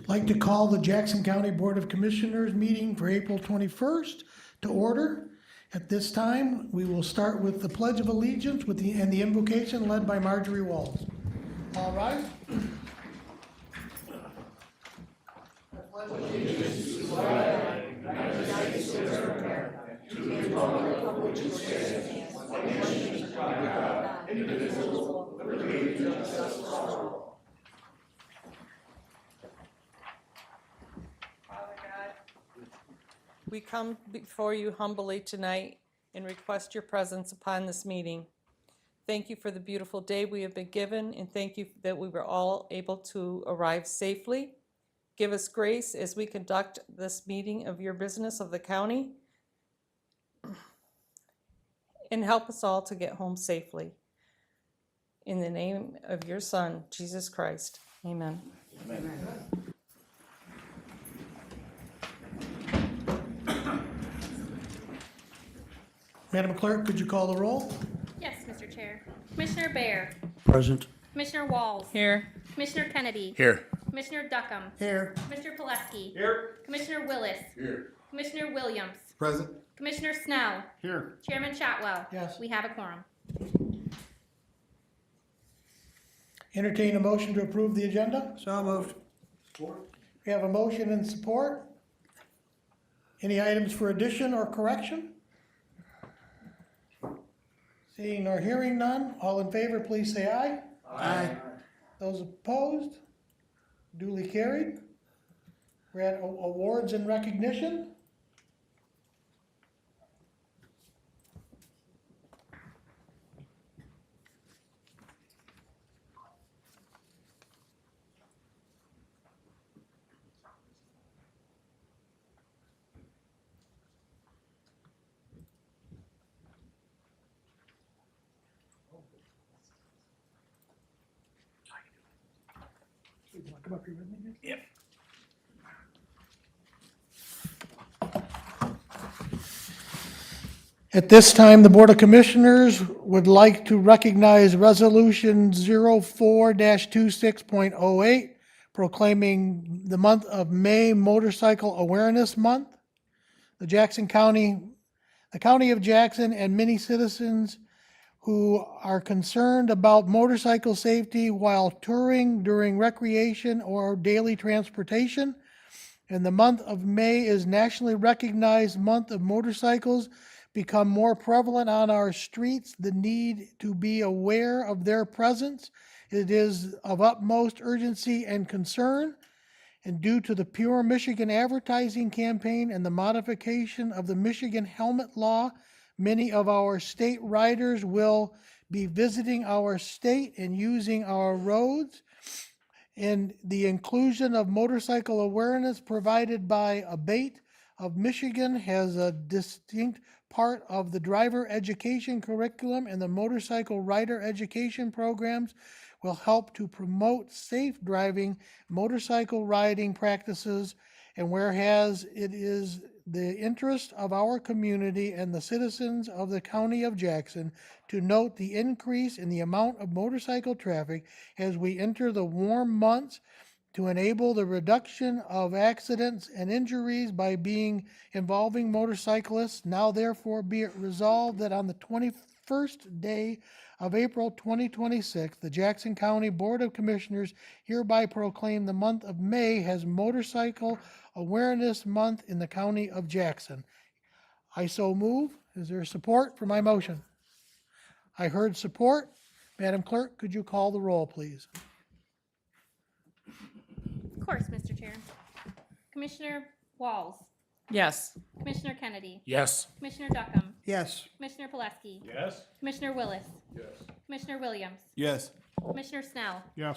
Like to call the Jackson County Board of Commissioners meeting for April 21st to order. At this time, we will start with the Pledge of Allegiance and the invocation led by Marjorie Walls. All rise. We come before you humbly tonight and request your presence upon this meeting. Thank you for the beautiful day we have been given, and thank you that we were all able to arrive safely. Give us grace as we conduct this meeting of your business of the county, and help us all to get home safely. In the name of your Son, Jesus Christ, amen. Amen. Madam Clerk, could you call the roll? Yes, Mr. Chair. Commissioner Bear. Present. Commissioner Walls. Here. Commissioner Kennedy. Here. Commissioner Duckham. Here. Commissioner Pileski. Here. Commissioner Willis. Here. Commissioner Williams. Present. Commissioner Snell. Here. Chairman Shotwell. Yes. We have a quorum. Entertain a motion to approve the agenda. So moved. We have a motion and support. Any items for addition or correction? Seeing or hearing none, all in favor, please say aye. Aye. Those opposed? Duly carried. We're at awards and recognition. You wanna come up here with me? Yep. At this time, the Board of Commissioners would like to recognize Resolution 04-26.08, proclaiming the month of May Motorcycle Awareness Month. The County of Jackson, and many citizens who are concerned about motorcycle safety while touring, during recreation, or daily transportation. And the month of May is nationally recognized month of motorcycles become more prevalent on our streets. The need to be aware of their presence. It is of utmost urgency and concern. And due to the Pure Michigan advertising campaign and the modification of the Michigan helmet law, many of our state riders will be visiting our state and using our roads. And the inclusion of motorcycle awareness provided by ABATE of Michigan has a distinct part of the driver education curriculum, and the motorcycle rider education programs will help to promote safe driving, motorcycle riding practices. And whereas it is the interest of our community and the citizens of the County of Jackson to note the increase in the amount of motorcycle traffic as we enter the warm months, to enable the reduction of accidents and injuries by being involving motorcyclists, now therefore be it resolved that on the 21st day of April 2026, the Jackson County Board of Commissioners hereby proclaim the month of May as Motorcycle Awareness Month in the County of Jackson. I so move. Is there support for my motion? I heard support. Madam Clerk, could you call the roll, please? Of course, Mr. Chair. Commissioner Walls. Yes. Commissioner Kennedy. Yes. Commissioner Duckham. Yes. Commissioner Pileski. Yes. Commissioner Willis. Yes. Commissioner Williams. Yes. Commissioner Snell. Yes.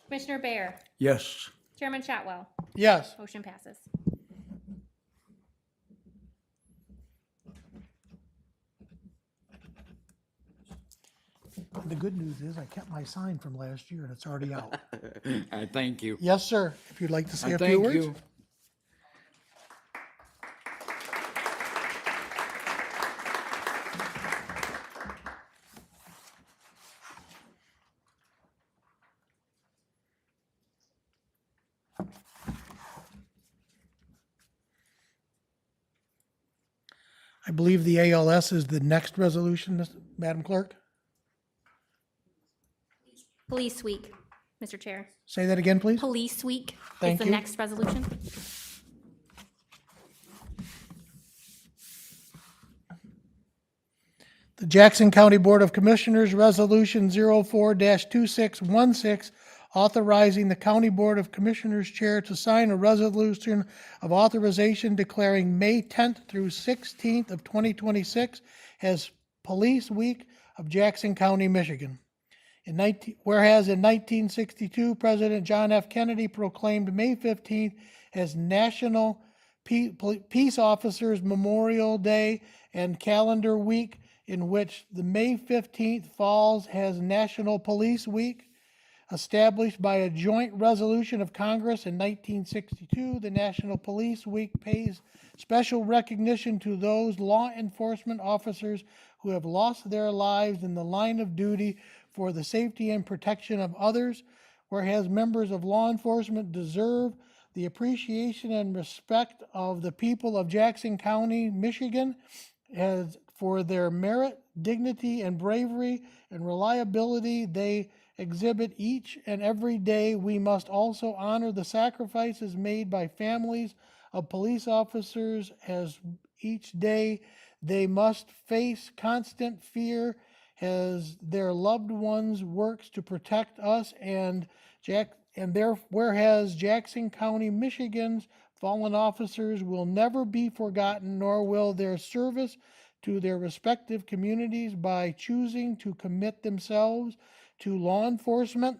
Commissioner Bear. Yes. Chairman Shotwell. Yes. Motion passes. The good news is I kept my sign from last year and it's already out. I thank you. Yes, sir. If you'd like to say I a few thank words. you. I believe the ALS is the next resolution, Madam Clerk. Police Week, Mr. Chair. Say that again, please. Police Week Thank is the you. next resolution. The Jackson County Board of Commissioners Resolution 04-2616, authorizing the County Board of Commissioners Chair to sign a resolution of authorization declaring May 10th through 16th of 2026 as Police Week of Jackson County, Michigan. Whereas in 1962, President John F. Kennedy proclaimed May 15th as National Peace Officers Memorial Day and Calendar Week, in which the May 15th falls as National Police Week. Established by a joint resolution of Congress in 1962, the National Police Week pays special recognition to those law enforcement officers who have lost their lives in the line of duty for the safety and protection of others, whereas members of law enforcement deserve the appreciation and respect of the people of Jackson County, Michigan, as for their merit, dignity, and bravery and reliability they exhibit each and every day. We must also honor the sacrifices made by families of police officers, as each day they must face constant fear as their loved ones works to protect us whereas Jackson County, Michigan's fallen officers will never be forgotten, nor will their service to their respective communities by choosing to commit themselves to law enforcement.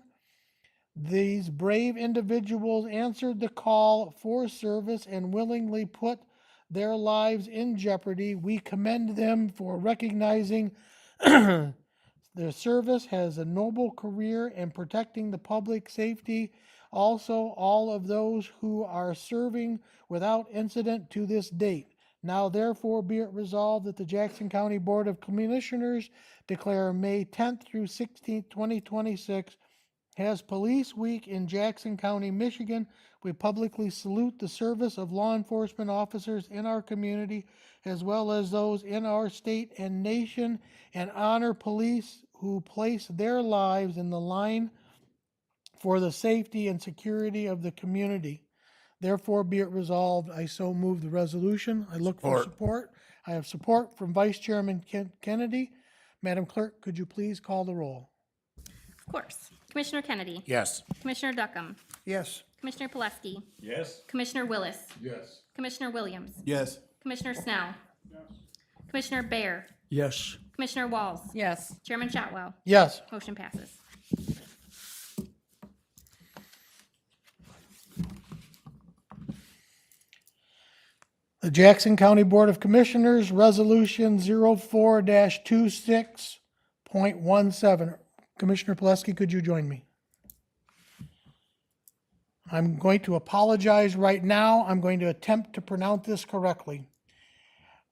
These brave individuals answered the call for service and willingly put their lives in jeopardy. We commend them for recognizing their service has a noble career in protecting the public safety. Also, all of those who are serving without incident to this date. Now therefore be it resolved that the Jackson County Board of Commissioners declare May 10th through 16th, 2026 as Police Week in Jackson County, Michigan. We publicly salute the service of law enforcement officers in our community, as well as those in our state and nation, and honor police who place their lives in the line for the safety and security of the community. Therefore be it resolved, I so move the resolution. I look for support. I have support from Vice Chairman Kennedy. Madam Clerk, could you please call the roll? Of course. Commissioner Kennedy. Yes. Commissioner Duckham. Yes. Commissioner Pileski. Yes. Commissioner Willis. Yes. Commissioner Williams. Yes. Commissioner Snell. Commissioner Bear. Yes. Commissioner Walls. Yes. Chairman Shotwell. Yes. Motion passes. The Jackson County Board of Commissioners, Resolution 04-26.17. Commissioner Pileski, could you join me? I'm going to apologize right now. I'm going to attempt to pronounce this correctly.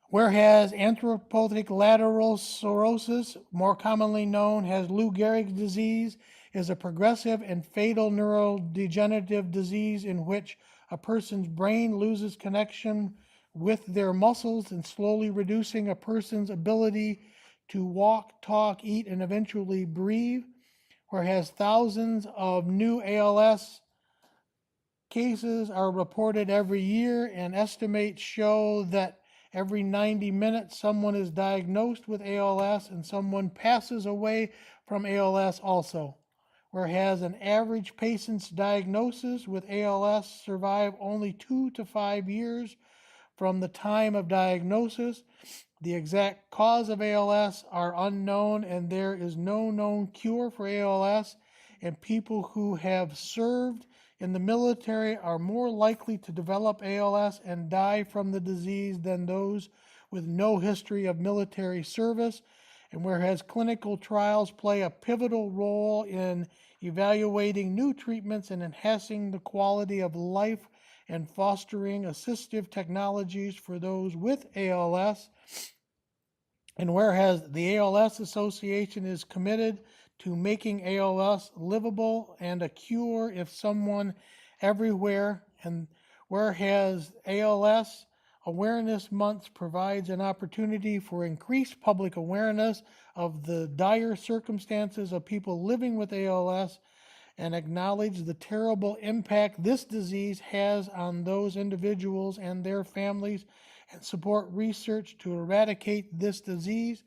Whereas anthropotic lateral sclerosis, more commonly known as Lou Gehrig's disease, is a progressive and fatal neurodegenerative disease in which a person's brain loses connection with their muscles and slowly reducing a person's ability to walk, talk, eat, and eventually breathe. Whereas thousands of new ALS cases are reported every year, and estimates show that every 90 minutes someone is diagnosed with ALS and someone passes away from ALS also. Whereas an average patient's diagnosis with ALS survive only 2 to 5 years from the time of diagnosis. The exact cause of ALS are unknown, and there is no known cure for ALS, and people who have served in the military are more likely to develop ALS and die from the disease than those with no history of military service. And whereas clinical trials play a pivotal role in evaluating new treatments and enhancing the quality of life and fostering assistive technologies for those with ALS, and whereas the ALS Association is committed to making ALS livable and a cure if someone everywhere, and whereas ALS Awareness Month provides an opportunity for increased public awareness of the dire circumstances of people living with ALS and acknowledge the terrible impact this disease has on those individuals and their families, and support research to eradicate this disease.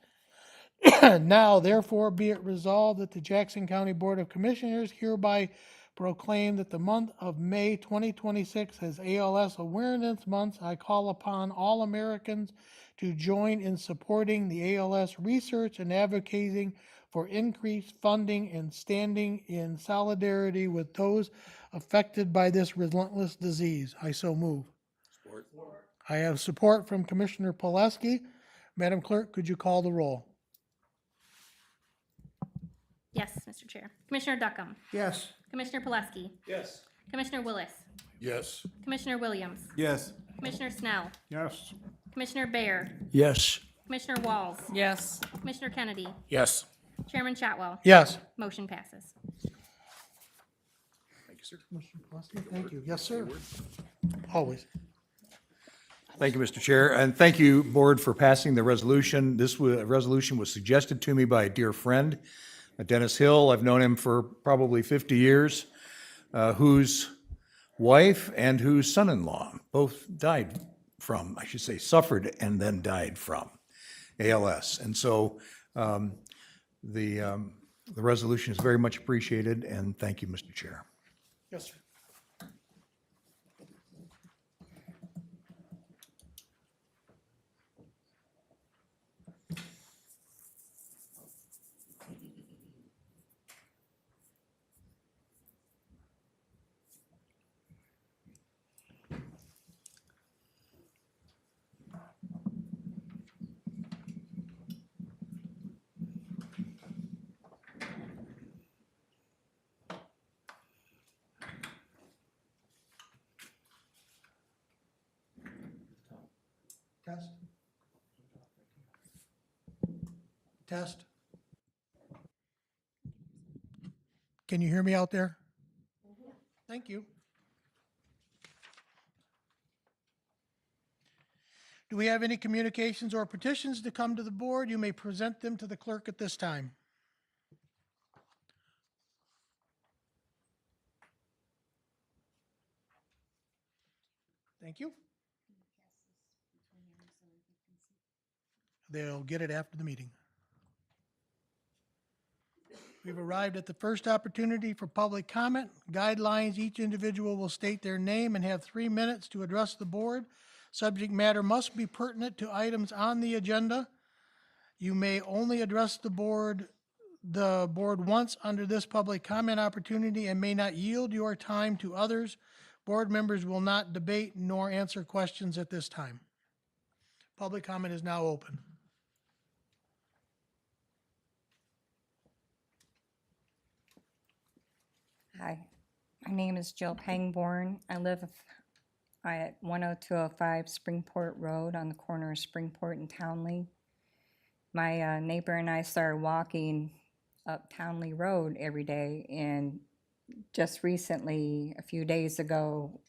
Now, therefore, be it resolved that the Jackson County Board of Commissioners hereby proclaim that the month of May 2026 as ALS Awareness Month. I call upon all Americans to join in supporting the ALS research and advocating for increased funding and standing in solidarity with those affected by this relentless disease. I so move. Support. I have support from Commissioner Pileski. Madam Clerk, could you call the roll? Yes, Mr. Chair. Commissioner Duckham. Yes. Commissioner Pileski. Yes. Commissioner Willis. Yes. Commissioner Williams. Yes. Commissioner Snell. Yes. Commissioner Baer. Yes. Commissioner Walls. Yes. Commissioner Kennedy. Yes. Chairman Shotwell. Yes. Motion passes. Thank you, sir. Commissioner Pileski, thank you. Yes, sir. Always. Thank you, Mr. Chair, and thank you, Board, for passing the resolution. This resolution was suggested to me by a dear friend, Dennis Hill. I've known him for probably 50 years, whose wife and whose son-in-law both died from, I should say, suffered and then died from ALS. And so the resolution is very much appreciated, and thank you, Mr. Chair. Yes, sir. Test. Test. Can you hear me out there? Thank you. Do we have any communications or petitions to come to the board? You may present them to the clerk at this time. Thank you. They'll get it after the meeting. We've arrived at the first opportunity for public comment. Guidelines: each individual will state their name and have 3 minutes to address the board. Subject matter must be pertinent to items on the agenda. You may only address the board once under this public comment opportunity and may not yield your time to others. Board members will not debate nor answer questions at this time. Public comment is now open. Hi, my name is Jill Pangborn. I live at 10205 Springport Road on the corner of Springport and Townley. My neighbor and I started walking up Townley Road every day, and just recently, a few days ago,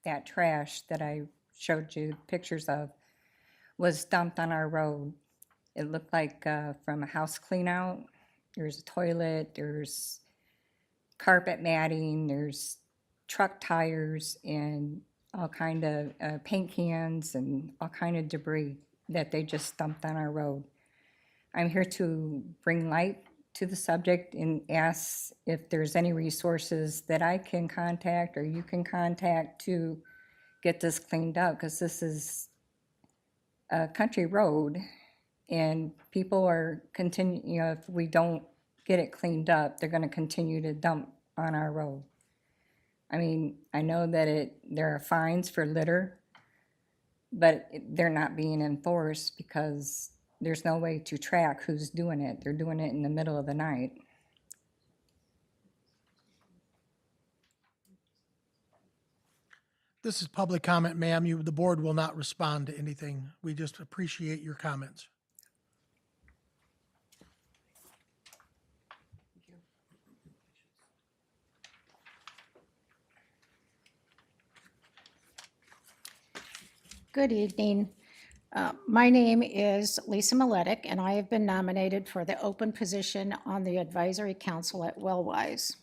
that trash that I showed you pictures of was dumped on our road. It looked like from a house clean out. There's a toilet, there's carpet matting, there's truck tires and all kind of paint cans and all kind of debris that they just dumped on our road. I'm here to bring light to the subject and ask if there's any resources that I can contact or you can contact to get this cleaned up, because this is a country road and people are if we don't get it cleaned up, they're going to continue to dump on our road. I mean, I know that there are fines for litter, but they're not being enforced because there's no way to track who's doing it. They're doing it in the middle of the night. This is public comment, ma'am. The board will not respond to anything. We just appreciate your comments. Good evening. My name is Lisa Maletic, and I have been nominated for the open position on the Advisory Council at Wellwise.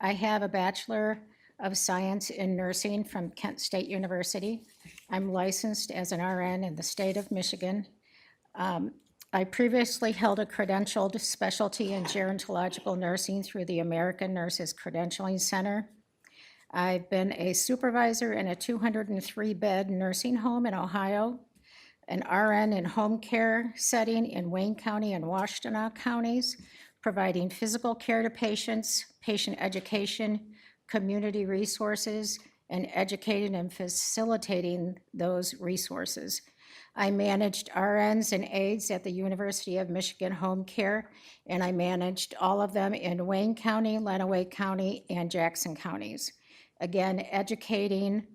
I have a Bachelor of Science in Nursing from Kent State University. I'm licensed as an RN in the state of Michigan. I previously held a credentialed specialty in gerontological nursing through the American Nurses Credentialing Center. I've been a supervisor in a 203-bed nursing home in Ohio, an RN in home care setting in Wayne County and Washtenaw counties, providing physical care to patients, patient education, community resources, and educating and facilitating those resources. I managed RNs and aides at the University of Michigan Home Care, and I managed all of them in Wayne County, Lenawee County, and Jackson counties. Again, educating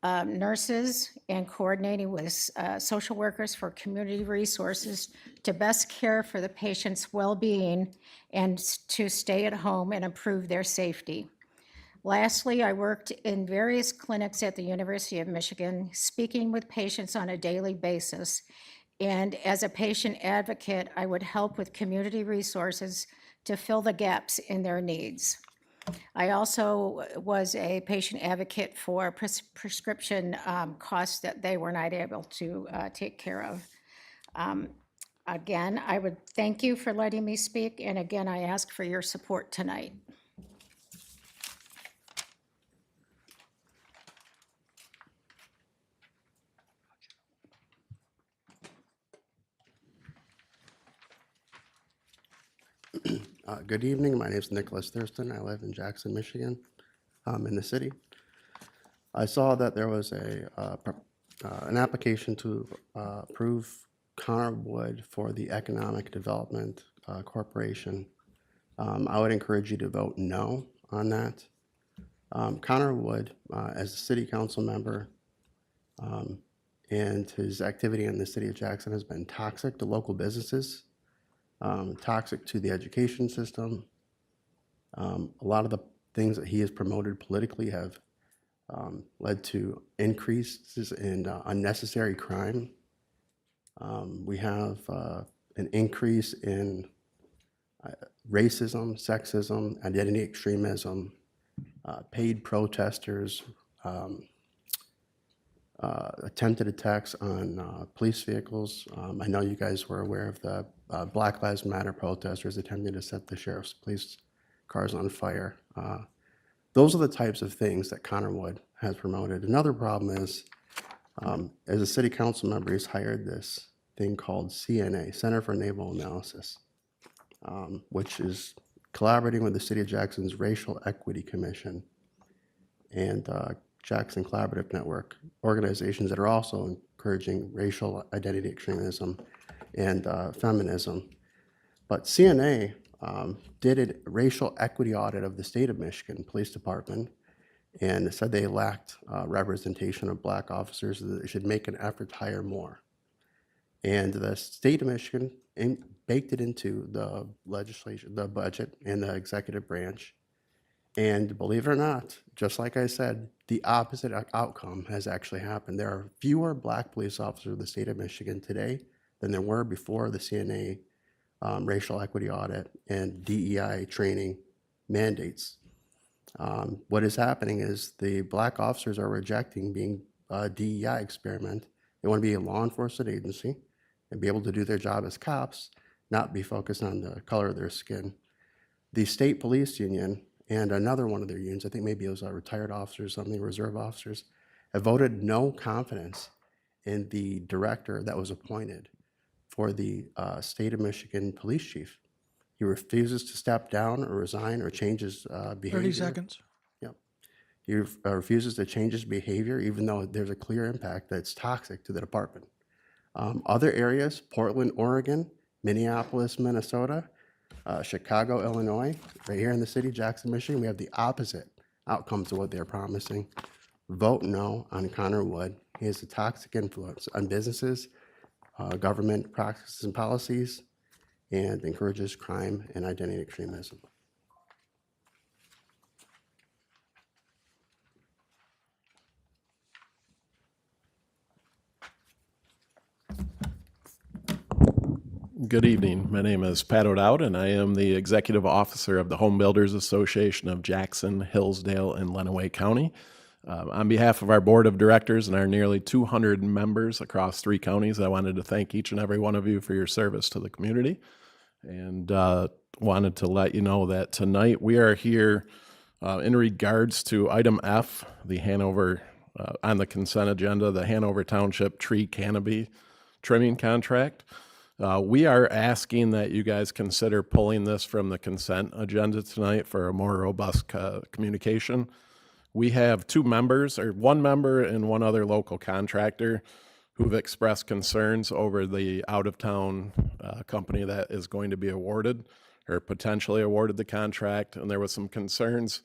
nurses and coordinating with social workers for community resources to best care for the patient's well-being and to stay at home and improve their safety. Lastly, I worked in various clinics at the University of Michigan, speaking with patients on a daily basis. And as a patient advocate, I would help with community resources to fill the gaps in their needs. I also was a patient advocate for prescription costs that they were not able to take care of. Again, I would thank you for letting me speak, and again, I ask for your support tonight. Good evening. My name is Nicholas Thurston. I live in Jackson, Michigan, in the city. I saw that there was an application to approve Connor Wood for the Economic Development Corporation. I would encourage you to vote no on that. Connor Wood, as a city council member, and his activity in the city of Jackson has been toxic to local businesses, toxic to the education system. A lot of the things that he has promoted politically have led to increases in unnecessary crime. We have an increase in racism, sexism, identity extremism, paid protesters, attempted attacks on police vehicles. I know you guys were aware of the Black Lives Matter protesters attempting to set the sheriff's police cars on fire. Those are the types of things that Connor Wood has promoted. Another problem is, as a city council member, he's hired this thing called CNA, Center for Naval Analysis, which is collaborating with the City of Jackson's Racial Equity Commission and Jackson Collaborative Network, organizations that are also encouraging racial identity extremism and feminism. But CNA did a racial equity audit of the state of Michigan Police Department and said they lacked representation of Black officers, that they should make an effort to hire more. And the state of Michigan baked it into the legislation, the budget, and the executive branch. And believe it or not, just like I said, the opposite outcome has actually happened. There are fewer Black police officers in the state of Michigan today than there were before the CNA racial equity audit and DEI training mandates. What is happening is the Black officers are rejecting being a DEI experiment. They want to be a law enforcement agency and be able to do their job as cops, not be focused on the color of their skin. The state police union and another one of their unions, I think maybe it was retired officers, something, reserve officers, have voted no confidence in the director that was appointed for the state of Michigan police chief. He refuses to step down or resign or change his behavior. 30 seconds. Yep. He refuses to change his behavior, even though there's a clear impact that's toxic to the department. Other areas, Portland, Oregon, Minneapolis, Minnesota, Chicago, Illinois, right here in the city, Jackson, Michigan, we have the opposite outcomes of what they're promising. Vote no on Connor Wood. He has a toxic influence on businesses, government practices and policies, and encourages crime and identity extremism. Good evening. My name is Pat O'Dowd, and I am the Executive Officer of the Home Builders Association of Jackson, Hillsdale, and Lenawee County. On behalf of our Board of Directors and our nearly 200 members across 3 counties, I wanted to thank each and every one of you for your service to the community, and wanted to let you know that tonight we are here in regards to item F, the Hanover, on the consent agenda, the Hanover Township tree canopy trimming contract. We are asking that you guys consider pulling this from the consent agenda tonight for a more robust communication. We have 2 members, or 1 member and 1 other local contractor, who've expressed concerns over the out-of-town company that is going to be awarded or potentially awarded the contract. And there was some concerns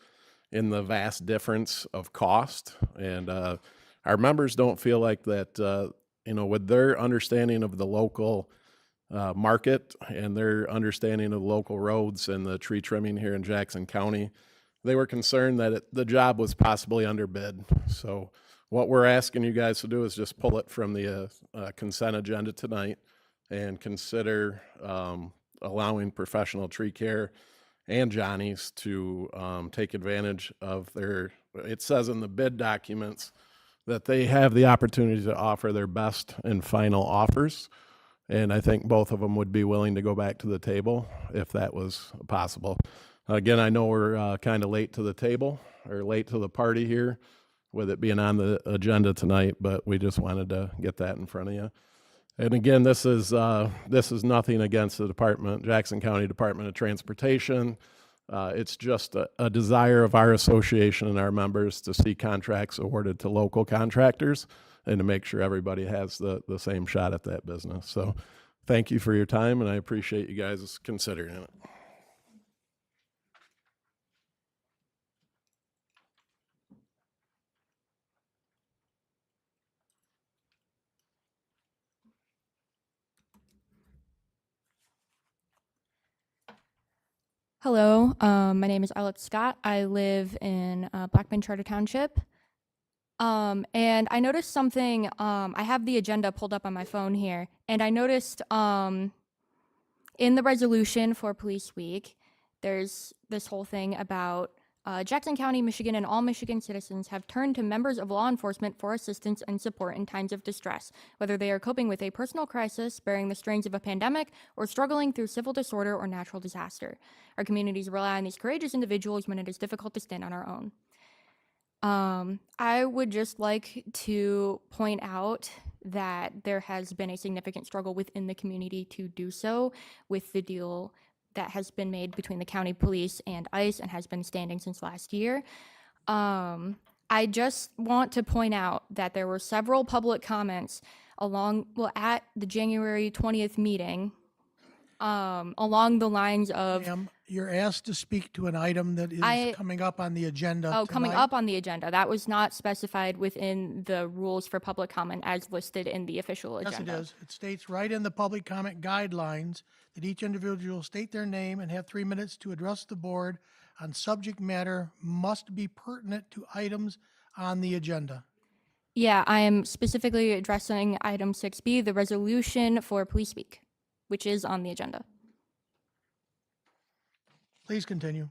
in the vast difference of cost. And our members don't feel like that, with their understanding of the local market and their understanding of local roads and the tree trimming here in Jackson County, they were concerned that the job was possibly underbid. So what we're asking you guys to do is just pull it from the consent agenda tonight and consider allowing Professional Tree Care and Johnny's to take advantage of it says in the bid documents that they have the opportunity to offer their best and final offers. And I think both of them would be willing to go back to the table if that was possible. Again, I know we're kind of late to the table, or late to the party here with it being on the agenda tonight, but we just wanted to get that in front of you. And again, this is nothing against the Jackson County Department of Transportation. It's just a desire of our association and our members to see contracts awarded to local contractors and to make sure everybody has the same shot at that business. So thank you for your time, and I appreciate you guys considering it. Hello, my name is Arlette Scott. I live in Blackman Charter Township. And I noticed something, I have the agenda pulled up on my phone here, and I noticed in the resolution for Police Week, there's this whole thing about Jackson County, Michigan, and all Michigan citizens have turned to members of law enforcement for assistance and support in times of distress, whether they are coping with a personal crisis, bearing the strains of a pandemic, or struggling through civil disorder or natural disaster. Our communities rely on these courageous individuals when it is difficult to stand on our own. I would just like to point out that there has been a significant struggle within the community to do so with the deal that has been made between the county police and ICE and has been standing since last year. I just want to point out that there were several public comments at the January 20th meeting along the lines of... Ma'am, you're asked to speak to an item that is coming up on the agenda coming tonight. up on the agenda. That was not specified within the rules for public comment as listed in the official agenda. Yes, it is. It states right in the public comment guidelines that each individual state their name and have 3 minutes to address the board on subject matter must be pertinent to items on the agenda. Yeah, I am specifically addressing item 6B, the resolution for Police Week, which is on the agenda. Please continue.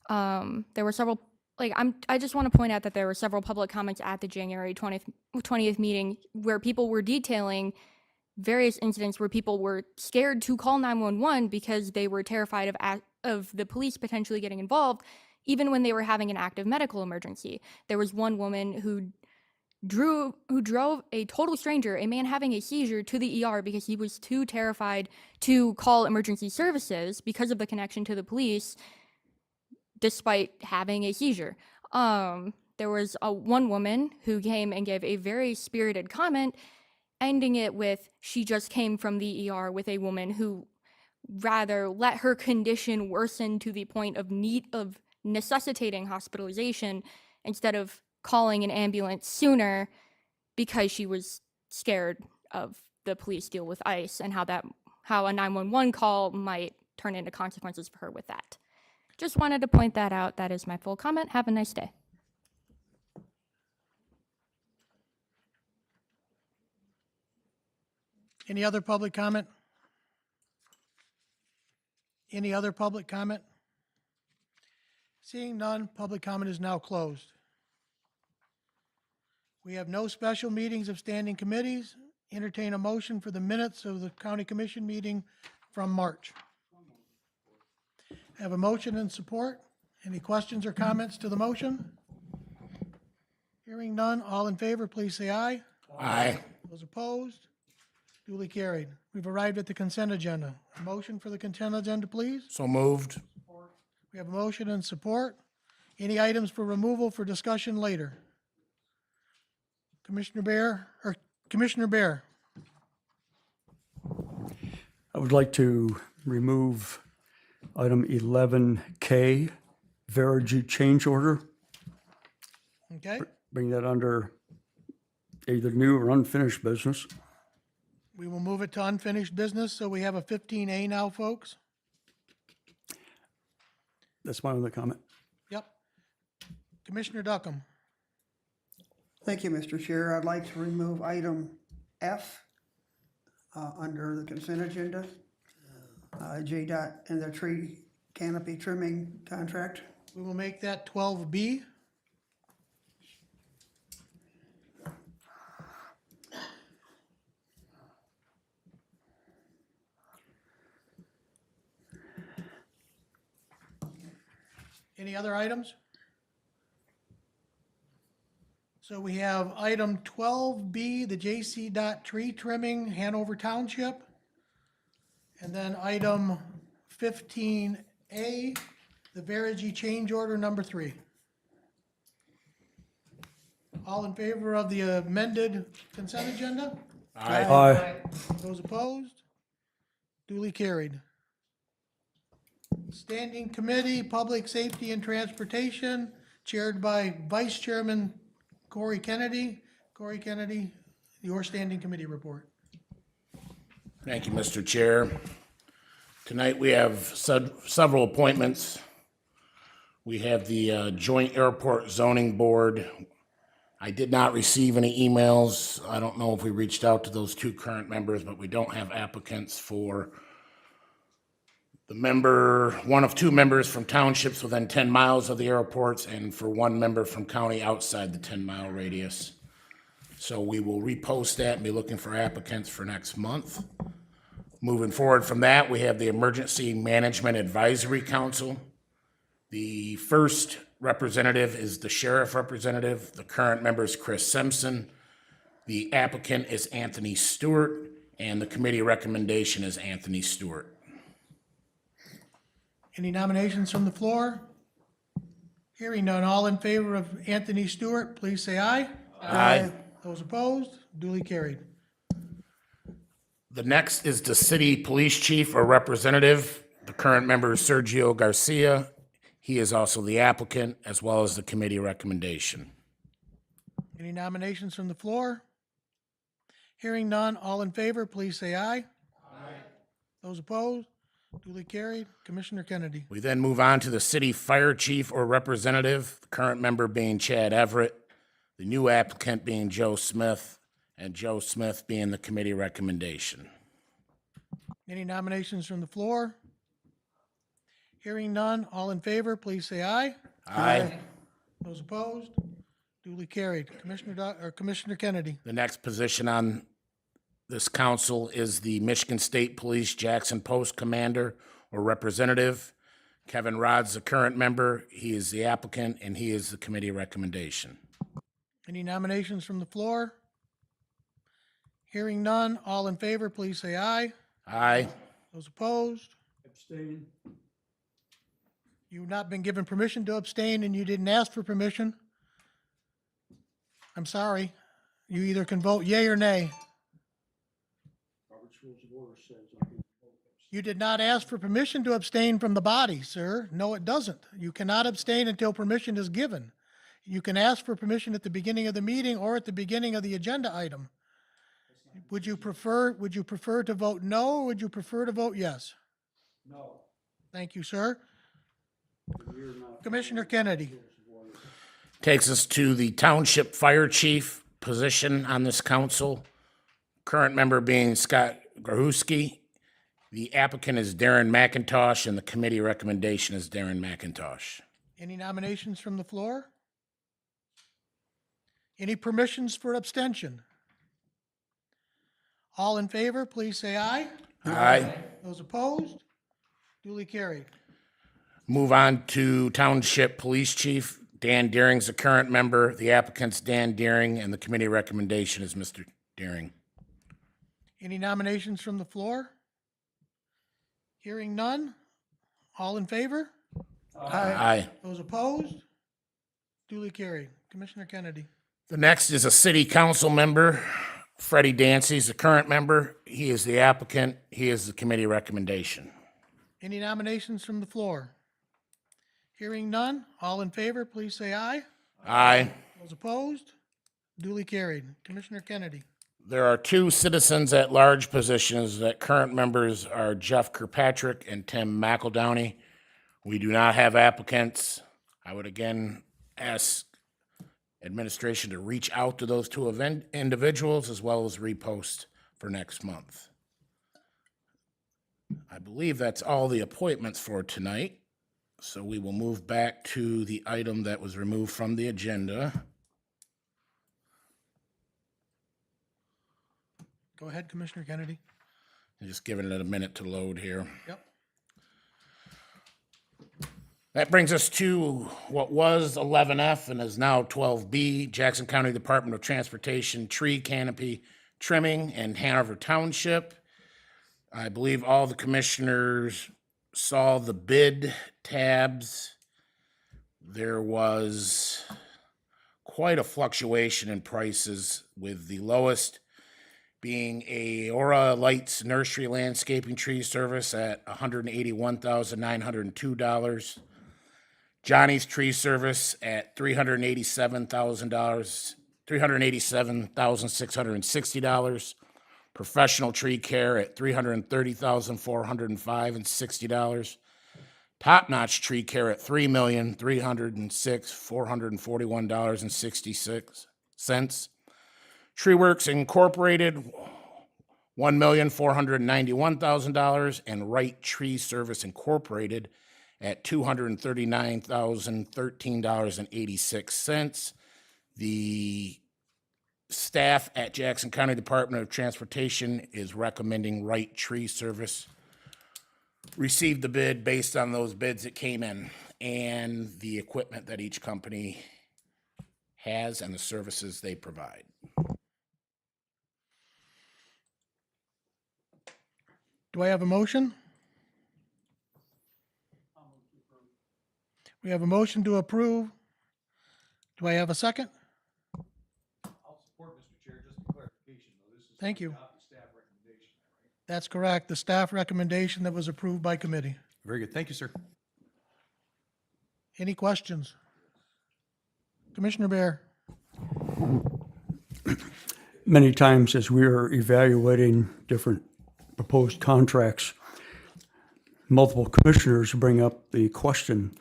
There were several, I just want to point out that there were several public comments at the January 20th meeting where people were detailing various incidents where people were scared to call 911 because they were terrified of the police potentially getting involved, even when they were having an active medical emergency. There was one woman who drove a total stranger, a man having a seizure, to the ER because he was too terrified to call emergency services because of the connection to the police, despite having a seizure. There was one woman who came and gave a very spirited comment, ending it with, she just came from the ER with a woman who rather let her condition worsen to the point of necessitating hospitalization instead of calling an ambulance sooner because she was scared of the police deal with ICE and how a 911 call might turn into consequences for her with that. Just wanted to point that out. That is my full comment. Have a nice day. Any other public comment? Any other public comment? Seeing none, public comment is now closed. We have no special meetings of standing committees. Entertain a motion for the minutes of the county commission meeting from March. Have a motion and support. Any questions or comments to the motion? Hearing none, all in favor, please say aye. Aye. Those opposed? Duly carried. We've arrived at the consent agenda. A motion for the consent agenda, please. So moved. We have a motion and support. Any items for removal for discussion later? Commissioner Bear? I would like to remove item 11K, Verigy change order, Okay, bring that under either new or unfinished business. we will move it to unfinished business, so we have a 15A now, folks. That's my only comment. Yep. Commissioner Duckham. Thank you, Mr. Chair. I'd like to remove item F under the consent agenda, JDOT and the tree canopy trimming contract. We will make that 12B. Any other items? So we have item 12B, the JC Dot tree trimming, Hanover Township. And then item 15A, the Verigy change order number 3. All in favor of the amended consent agenda? Aye. Those opposed? Duly carried. Standing Committee, Public Safety and Transportation, chaired by Vice Chairman Corey Kennedy. Corey Kennedy, your standing committee report. Thank you, Mr. Chair. Tonight we have several appointments. We have the Joint Airport Zoning Board. I did not receive any emails. I don't know if we reached out to those 2 current members, but we don't have applicants for one of 2 members from townships within 10 miles of the airports, and for 1 member from county outside the 10-mile radius. So we will repost that and be looking for applicants for next month. Moving forward from that, we have the Emergency Management Advisory Council. The first representative is the sheriff representative. The current member is Chris Simpson. The applicant is Anthony Stewart, and the committee recommendation is Anthony Stewart. Any nominations from the floor? Hearing none, all in favor of Anthony Stewart, please say aye. Aye. Those opposed? Duly carried. The next is the city police chief or representative. The current member is Sergio Garcia. He is also the applicant, as well as the committee recommendation. Any nominations from the floor? Hearing none, all in favor, please say aye. Aye. Those opposed? Duly carried. Commissioner Kennedy. We then move on to the city fire chief or representative, the current member being Chad Everett, the new applicant being Joe Smith, and Joe Smith being the committee recommendation. Any nominations from the floor? Hearing none, all in favor, please say aye. Aye. Those opposed? Duly carried. Commissioner Kennedy. The next position on this council is the Michigan State Police Jackson Post Commander or representative. Kevin Rod's the current member. He is the applicant, and he is the committee recommendation. Any nominations from the floor? Hearing none, all in favor, please say aye. Aye. Those opposed? Abstain. You've not been given permission to abstain, and you didn't ask for permission. I'm sorry. You either can vote yea or nay. You did not ask for permission to abstain from the body, sir. No, it doesn't. You cannot abstain until permission is given. You can ask for permission at the beginning of the meeting or at the beginning of the agenda item. Would you prefer to vote no, or would you prefer to vote yes? No. Thank you, sir. Commissioner Kennedy. Takes us to the Township Fire Chief position on this council. Current member being Scott Grahusky. The applicant is Darren McIntosh, and the committee recommendation is Darren McIntosh. Any nominations from the floor? Any permissions for abstention? All in favor, please say aye. Aye. Those opposed? Duly carried. Move on to Township Police Chief. Dan Deering's the current member. The applicant's Dan Deering, and the committee recommendation is Mr. Deering. Any nominations from the floor? Hearing none. All in favor? Aye. Those opposed? Duly carried. Commissioner Kennedy. The next is a city council member. Freddie Dancy's the current member. He is the applicant. He is the committee recommendation. Any nominations from the floor? Hearing none. All in favor, please say aye. Aye. Those opposed? Duly carried. Commissioner Kennedy. There are two citizens at large positions that current members are Jeff Kirkpatrick and Tim McEldowney. We do not have applicants. I would again ask administration to reach out to those two individuals as well as repost for next month. I believe that's all the appointments for tonight. So we will move back to the item that was removed from the agenda. Go ahead, Commissioner Kennedy. I'm just giving it a minute to load here. Yep. That brings us to what was 11F and is now 12B, Jackson County Department of Transportation tree canopy trimming in Hanover Township. I believe all the commissioners saw the bid tabs. There was quite a fluctuation in prices, with the lowest being Aora Lights Nursery Landscaping Tree Service at $181,902. Johnny's Tree Service at $387,000, $387,660. Professional Tree Care at $330,405.60. Top Notch Tree Care at $3,306,441.66. Tree Works Incorporated, $1,491,000, and Wright Tree Service Incorporated at $239,013.86. The staff at Jackson County Department of Transportation is recommending Wright Tree Service. Received the bid based on those bids that came in and the equipment that each company has and the services they provide. Do I have a motion? We have a motion to approve. Do I have a second? I'll support, Mr. Chair, just a clarification, though. This is Thank you. not the staff recommendation, right? That's correct. The staff recommendation that was approved by committee. Very good. Thank you, sir. Any questions? Commissioner Bear. Many times as we are evaluating different proposed contracts, multiple commissioners bring up the question,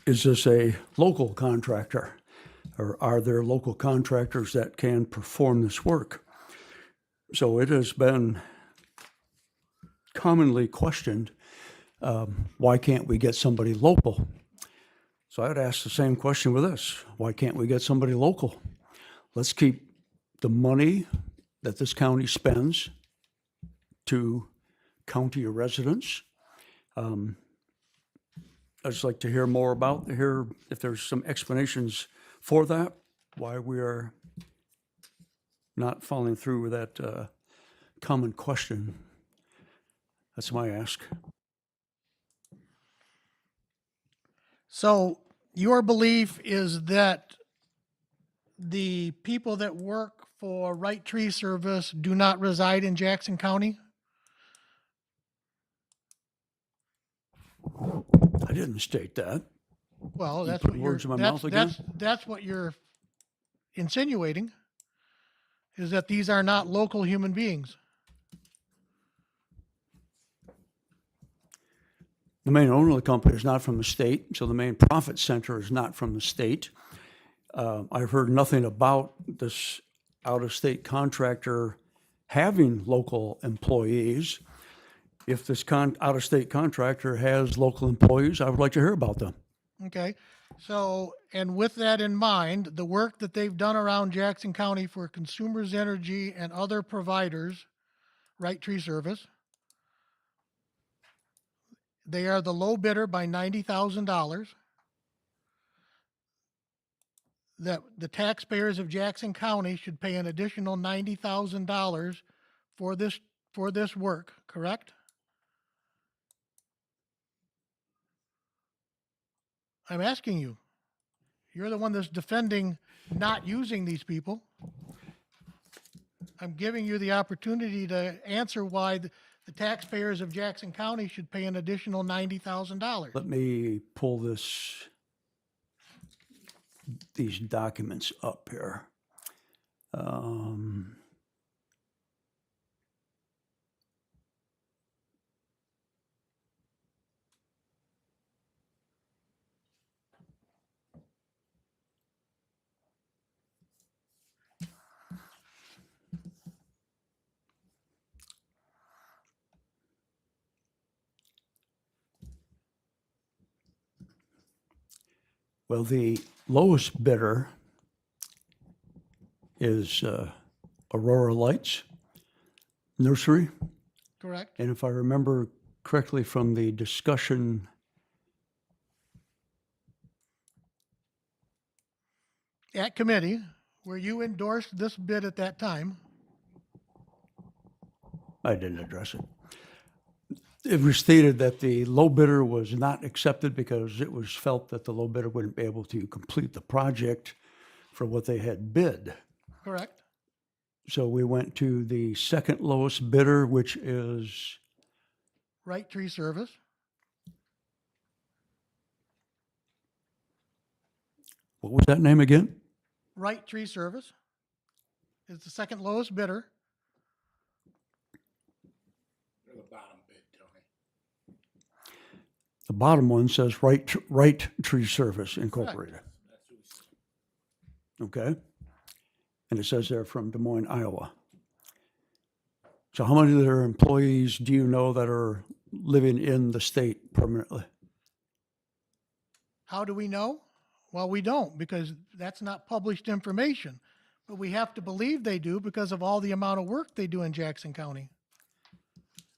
is this a local contractor? Or are there local contractors that can perform this work? So it has been commonly questioned, why can't we get somebody local? So I'd ask the same question with this. Why can't we get somebody local? Let's keep the money that this county spends to county residents. I'd just like to hear more about, if there's some explanations for that, why we are not following through with that common question. That's my ask. So your belief is that the people that work for Wright Tree Service do not reside in Jackson County? I didn't state that. Well, that's put what you're, words in my mouth again? that's what you're insinuating, is that these are not local human beings. The main owner of the company is not from the state, so the main profit center is not from the state. I've heard nothing about this out-of-state contractor having local employees. if this out-of-state contractor has local employees, I would like to hear about them. Okay, so, and with that in mind, the work that they've done around Jackson County for Consumers Energy and other providers, Right Tree Service, they are the low bidder by $90,000. That the taxpayers of Jackson County should pay an additional $90,000 for this work, correct? I'm asking you. You're the one that's defending not using these people. I'm giving you the opportunity to answer why the taxpayers of Jackson County should pay an additional $90,000. Let me pull these documents up here. Well, the lowest bidder is Aurora Lights Nursery. Correct? And if I remember correctly from the discussion, At committee, where you endorsed this bid at that time, I didn't address it. It was stated that the low bidder was not accepted because it was felt that the low bidder wouldn't be able to complete the project for what they had bid. correct? So we went to the second lowest bidder, which is, Right Tree Service, what was that name again? Right Tree Service is the second lowest bidder. They're the bottom bid, Tony. The bottom one says Right Tree Service Incorporated. Okay? And it says they're from Des Moines, Iowa. So how many of their employees do you know that are living in the state permanently? How do we know? Well, we don't, because that's not published information. But we have to believe they do because of all the amount of work they do in Jackson County.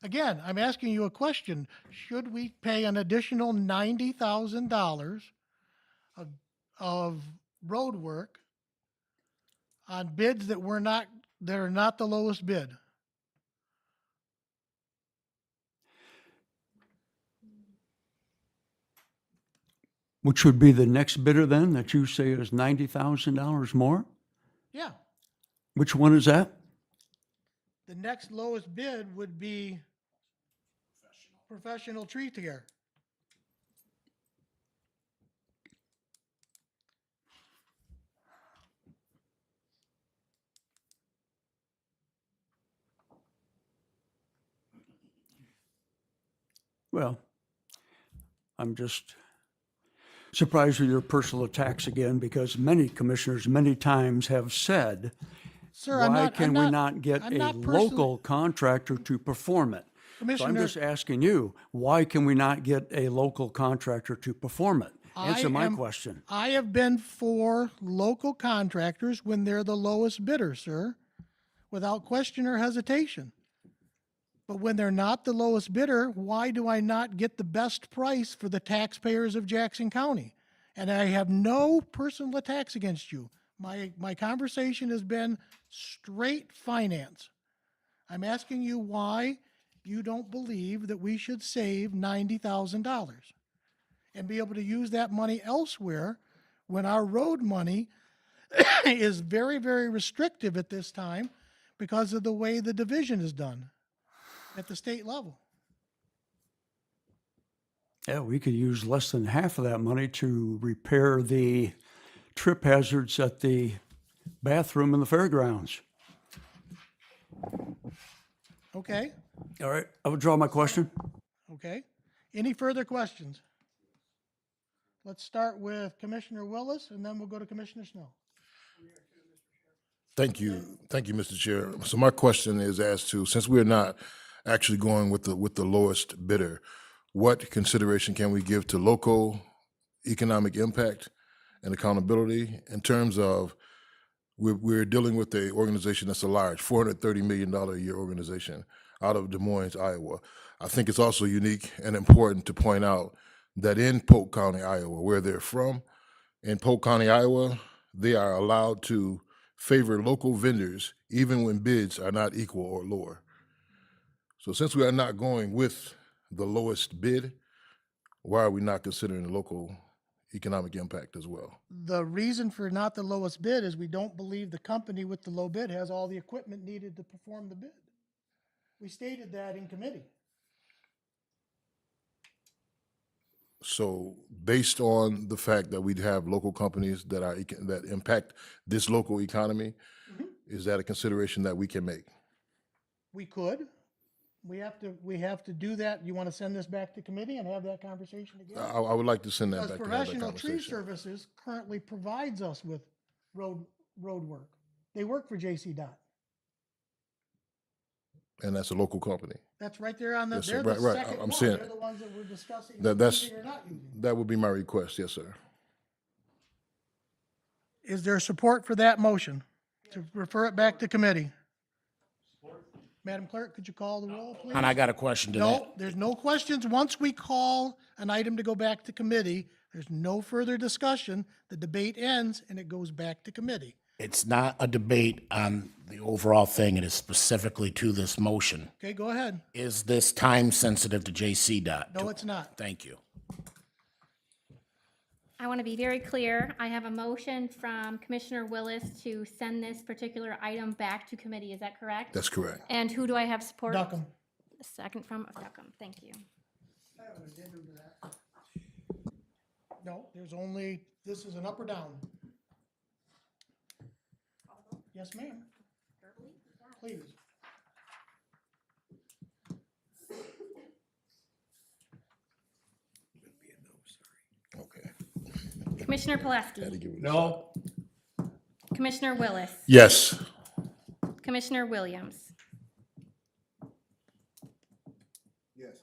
Again, I'm asking you a question. Should we pay an additional $90,000 of road work on bids that are not the lowest bid? Which would be the next bidder then that you say is $90,000 more? Yeah, Which one is that? the next lowest bid would be Professional Tree Care. Well, I'm just surprised with your personal attacks again, because many commissioners many times have said, Sir, I'm why not, can we not get I'm a not personally- local contractor to perform it? So I'm Commissioner, just asking you, why can we not get a local contractor to perform it? Answer my am- question. I have been for local contractors when they're the lowest bidder, sir, without question or hesitation. But when they're not the lowest bidder, why do I not get the best price for the taxpayers of Jackson County? And I have no personal attacks against you. My conversation has been straight finance. I'm asking you why you don't believe that we should save $90,000 and be able to use that money elsewhere when our road money is very, very restrictive at this time because of the way the division is done at the state level. Yeah, we could use less than half of that money to repair the trip hazards at the bathroom in the fairgrounds. Okay, All right, I withdraw my question. okay. Any further questions? Let's start with Commissioner Willis, and then we'll go to Commissioner Snow. Thank you, Mr. Chair. So my question is as to, since we're not actually going with the lowest bidder, what consideration can we give to local economic impact and accountability in terms of we're dealing with a organization that's a large $430 million a year organization out of Des Moines, Iowa. I think it's also unique and important to point out that in Polk County, Iowa, where they're from, in Polk County, Iowa, they are allowed to favor local vendors even when bids are not equal or lower. So since we are not going with the lowest bid, why are we not considering the local economic impact as well? The reason for not the lowest bid is we don't believe the company with the low bid has all the equipment needed to perform the bid. We stated that in committee. So based on the fact that we have local companies that that impact this local economy, is that a consideration that we can make? We could. We have to do that. You want to send this back to committee and have that conversation again? I would like to send that Because back to have that Professional Tree conversation. Services currently provides us with road work. They work for J.C. Dot. And that's a local company. That's right there on the, Yes, sir. they're the Right, second I'm one. saying- They're the ones that we're discussing That's, using or not using. that would be my request, yes, sir. Is there support for that motion to refer it back to committee? Madam Clerk, could you call the roll, please? And I got a question to that. No, there's no questions. Once we call an item to go back to committee, there's no further discussion. The debate ends and it goes back to committee. It's not a debate on the overall thing. It is specifically to this motion. Okay, go ahead. Is this time sensitive to J.C. Dot? No, it's not. Thank you. I want to be very clear. I have a motion from Commissioner Willis to send this particular item back to committee. Is that correct? That's correct. And who do I have support? Duckham. A second from Duckham. Thank you. No, there's only, this is an up or down. Yes, ma'am. Please. Okay. Commissioner Pulaski. No. Commissioner Willis. Yes. Commissioner Williams. Yes.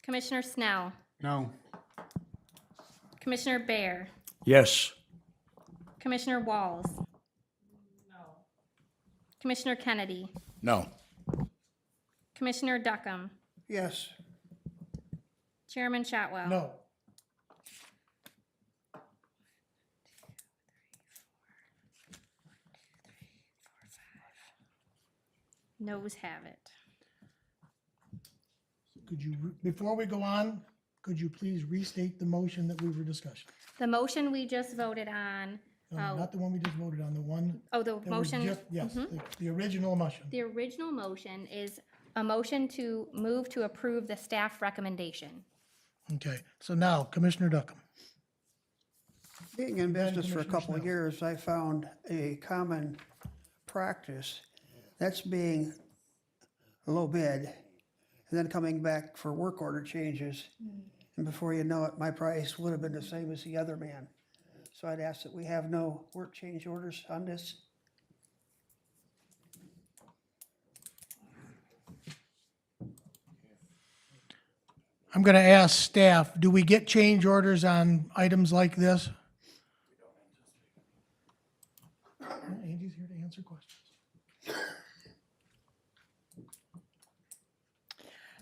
Commissioner Snell. No. Commissioner Bear. Yes. Commissioner Walls. No. Commissioner Kennedy. No. Commissioner Duckham. Yes. Chairman Shotwell. No. Noes have it. Could you, before we go on, could you please restate the motion that we were discussing? The motion we just voted on, No, not the one we just voted on, the one. oh, the that was motion, just- Yes, the original motion. the original motion is a motion to move to approve the staff recommendation. Okay, so now Commissioner Duckham. Being in business for a Commissioner couple of Snell. years, I found a common practice. That's being a low bid and then coming back for work order changes. And before you know it, my price would have been the same as the other man. So I'd ask that we have no work change orders on this. I'm going to ask staff, do we get change orders on items like this? Andy's here to answer questions.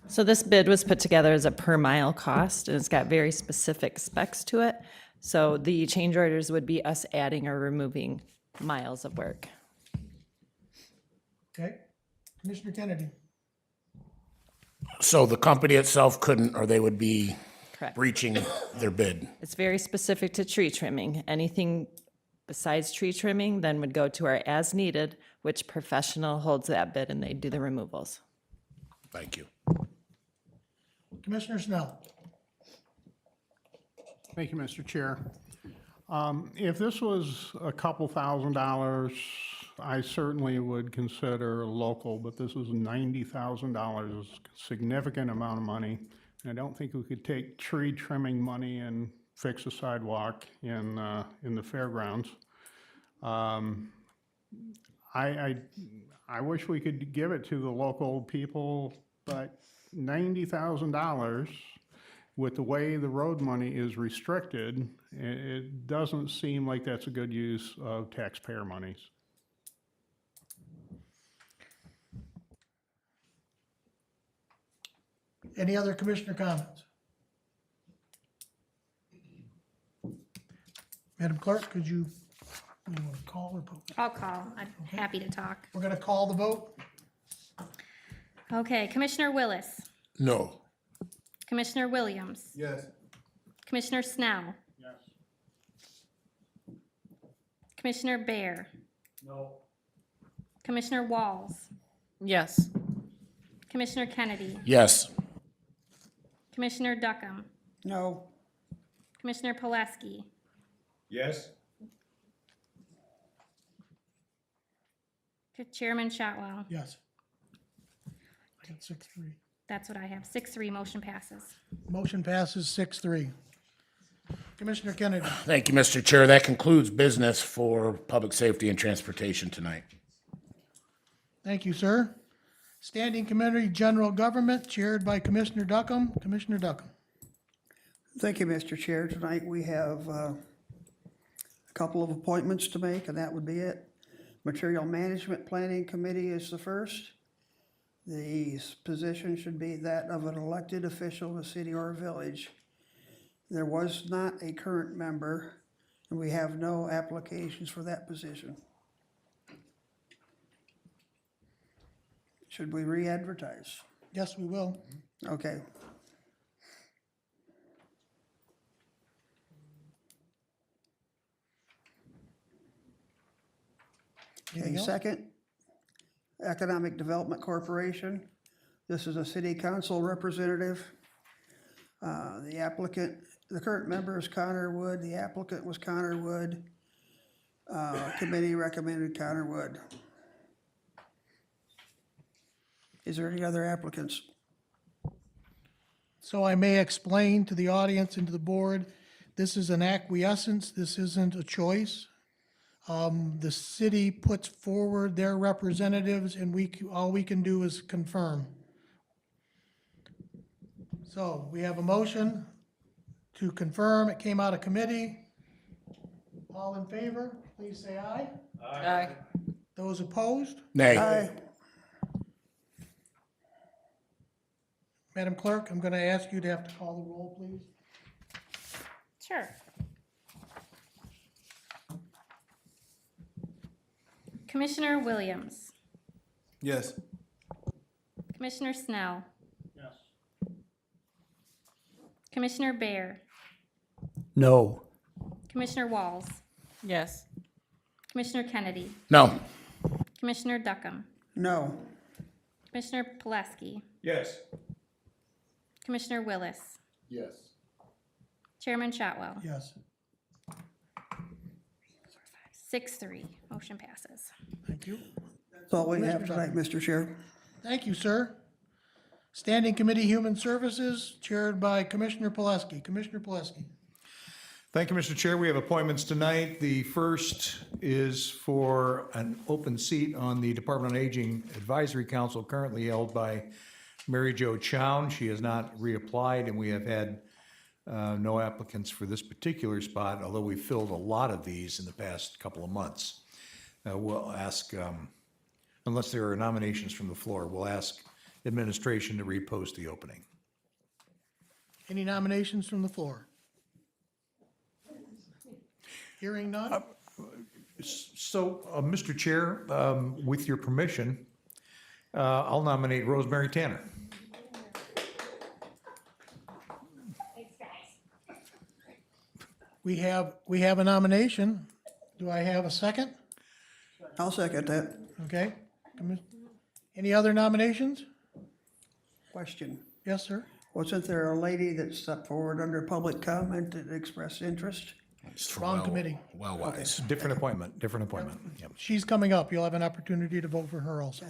So this bid was put together as a per mile cost, and it's got very specific specs to it. So the change orders would be us adding or removing miles of work. Okay, Commissioner Kennedy. So the company itself couldn't, or they would be Correct. breaching their bid. It's very specific to tree trimming. Anything besides tree trimming then would go to our as needed, which professional holds that bid and they do the removals. Thank you. Commissioner Snell. Thank you, Mr. Chair. If this was a couple $1,000s, I certainly would consider local, but this is $90,000, a significant amount of money. And I don't think we could take tree trimming money and fix a sidewalk in the fairgrounds. I wish we could give it to the local people, but $90,000 with the way the road money is restricted, it doesn't seem like that's a good use of taxpayer monies. Any other commissioner comments? Madam Clerk, could you want to call or vote? I'll call. I'm happy to talk. We're going to call the vote. Okay, Commissioner Willis, No. Commissioner Williams, Yes. Commissioner Snell. Yes. Commissioner Bear. No. Commissioner Walls, Yes. Commissioner Kennedy, Yes. Commissioner Duckham, No. Commissioner Pulaski, Yes. Chairman Shotwell. Yes. I got 6-3. That's what I have. 6-3, motion passes. Motion passes 6-3. Commissioner Kennedy. Thank you, Mr. Chair. That concludes business for public safety and transportation tonight. Thank you, sir. Standing Committee General Government, chaired by Commissioner Duckham. Commissioner Duckham. Thank you, Mr. Chair. Tonight we have a couple of appointments to make, and that would be it. Material Management Planning Committee is the first. The position should be that of an elected official of a city or a village. There was not a current member, and we have no applications for that position. Should we re-advertise? Yes, we will. Okay. Okay, Anything else? second, Economic Development Corporation. This is a city council representative. The applicant, the current member is Connor Wood. The applicant was Connor Wood. Committee recommended Connor Wood. Is there any other applicants? So I may explain to the audience and to the board, this is an acquiescence, this isn't a choice. The city puts forward their representatives and all we can do is confirm. So we have a motion to confirm, it came out of committee. All in favor, please say aye. Aye. Those opposed? Nay. Aye. Madam Clerk, I'm going to ask you to have to call the roll, please. Sure. Commissioner Williams, Yes. Commissioner Snell, Yes. Commissioner Bear, No. Commissioner Walls, Yes. Commissioner Kennedy, No. Commissioner Duckham, No. Commissioner Pulaski, Yes. Commissioner Willis, Yes. Chairman Shotwell. Yes, 6-3, motion passes. thank you. That's all we have tonight, Mr. Chair. Thank you, sir. Standing Committee Human Services, chaired by Commissioner Pulaski. Commissioner Pulaski. Thank you, Mr. Chair. We have appointments tonight. The first is for an open seat on the Department on Aging Advisory Council, currently held by Mary Jo Chown. She has not reapplied, and we have had no applicants for this particular spot, although we filled a lot of these in the past couple of months. We'll ask, unless there are nominations from the floor, we'll ask administration to repost the opening. Any nominations from the floor? Hearing none? So, Mr. Chair, with your permission, I'll nominate Rosemary Tanner. We have a nomination. Do I have a second? I'll second that. Okay. Any other nominations? Question. Yes, sir. Wasn't there a lady that stepped forward under public comment that expressed interest? Wrong committee. Well wise. Different appointment, Yep. She's coming up. You'll have an opportunity to vote for her also.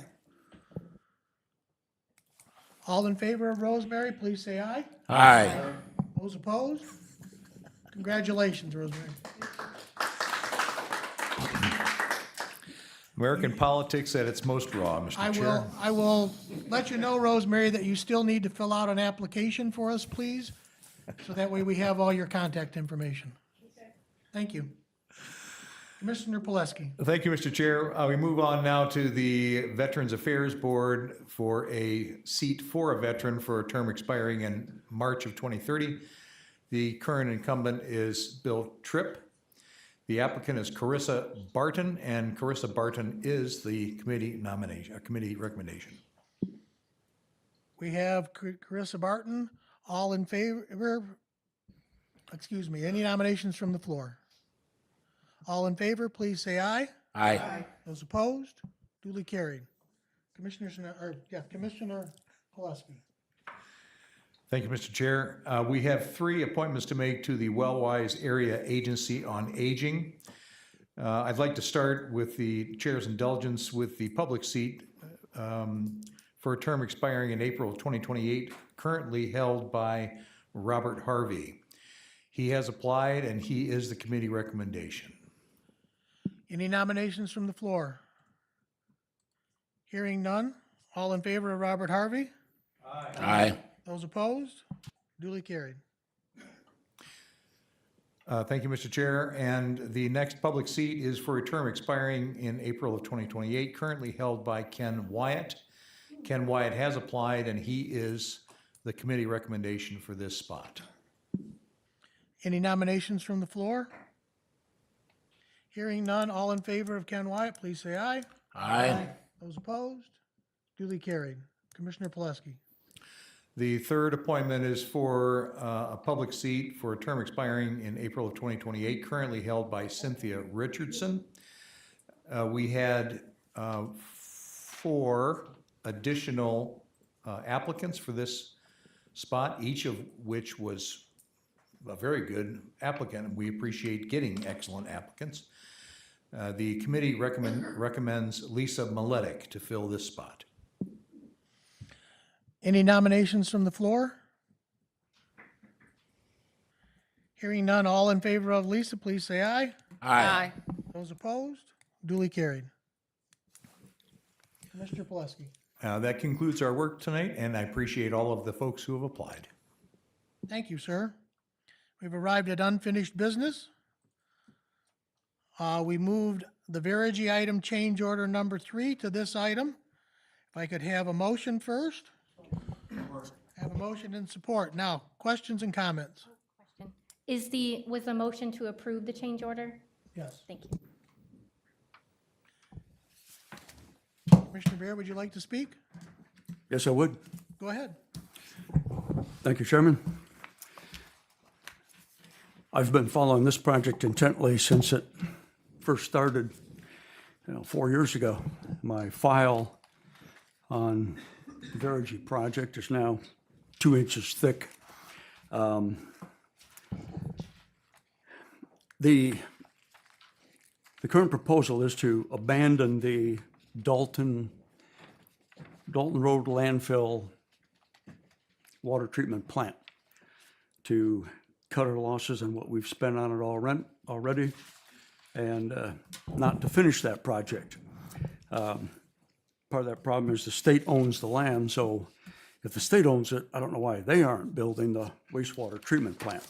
All in favor of Rosemary, please say aye. Aye. Those opposed? Congratulations, Rosemary. American politics at its most raw, Mr. Chair. I will let you know, Rosemary, that you still need to fill out an application for us, please. So that way we have all your contact information. Thank you. Commissioner Pileski. Thank you, Mr. Chair. We move on now to the Veterans Affairs Board for a seat for a veteran for a term expiring in March of 2030. The current incumbent is Bill Tripp. The applicant is Carissa Barton, and Carissa Barton is the committee nomination, committee recommendation. We have Carissa Barton. All in favor? Excuse me, any nominations from the floor? All in favor, please say aye. Aye. Those opposed? Duly carried. Commissioner Pileski. Thank you, Mr. Chair. We have 3 appointments to make to the Wellwise Area Agency on Aging. I'd like to start with the chair's indulgence with the public seat for a term expiring in April of 2028, currently held by Robert Harvey. He has applied and he is the committee recommendation. Any nominations from the floor? Hearing none. All in favor of Robert Harvey? Aye. Those opposed? Duly carried. Thank you, Mr. Chair. And the next public seat is for a term expiring in April of 2028, currently held by Ken Wyatt. Ken Wyatt has applied and he is the committee recommendation for this spot. Any nominations from the floor? Hearing none. All in favor of Ken Wyatt, please say aye. Aye. Those opposed? Duly carried. Commissioner Pileski. The third appointment is for a public seat for a term expiring in April of 2028, currently held by Cynthia Richardson. We had 4 additional applicants for this spot, each of which was a very good applicant, and we appreciate getting excellent applicants. The committee recommends Lisa Maletic to fill this spot. Any nominations from the floor? Hearing none. All in favor of Lisa, please say aye. Aye. Those opposed? Duly carried. Commissioner Pileski. That concludes our work tonight, and I appreciate all of the folks who have applied. Thank you, sir. We've arrived at unfinished business. We moved the Verigy item change order number 3 to this item. If I could have a motion first. Have a motion and support. Now, questions and comments? Was the motion to approve the change order? Yes. Thank you. Commissioner Bear, would you like to speak? Yes, I would. Go ahead. Thank you, Chairman. I've been following this project intently since it first started, 4 years ago. My file on the Verigy project is now 2 inches thick. The current proposal is to abandon the Dalton Road landfill water treatment plant to cut our losses on what we've spent on it already, and not to finish that project. Part of that problem is the state owns the land, so if the state owns it, I don't know why they aren't building the wastewater treatment plant.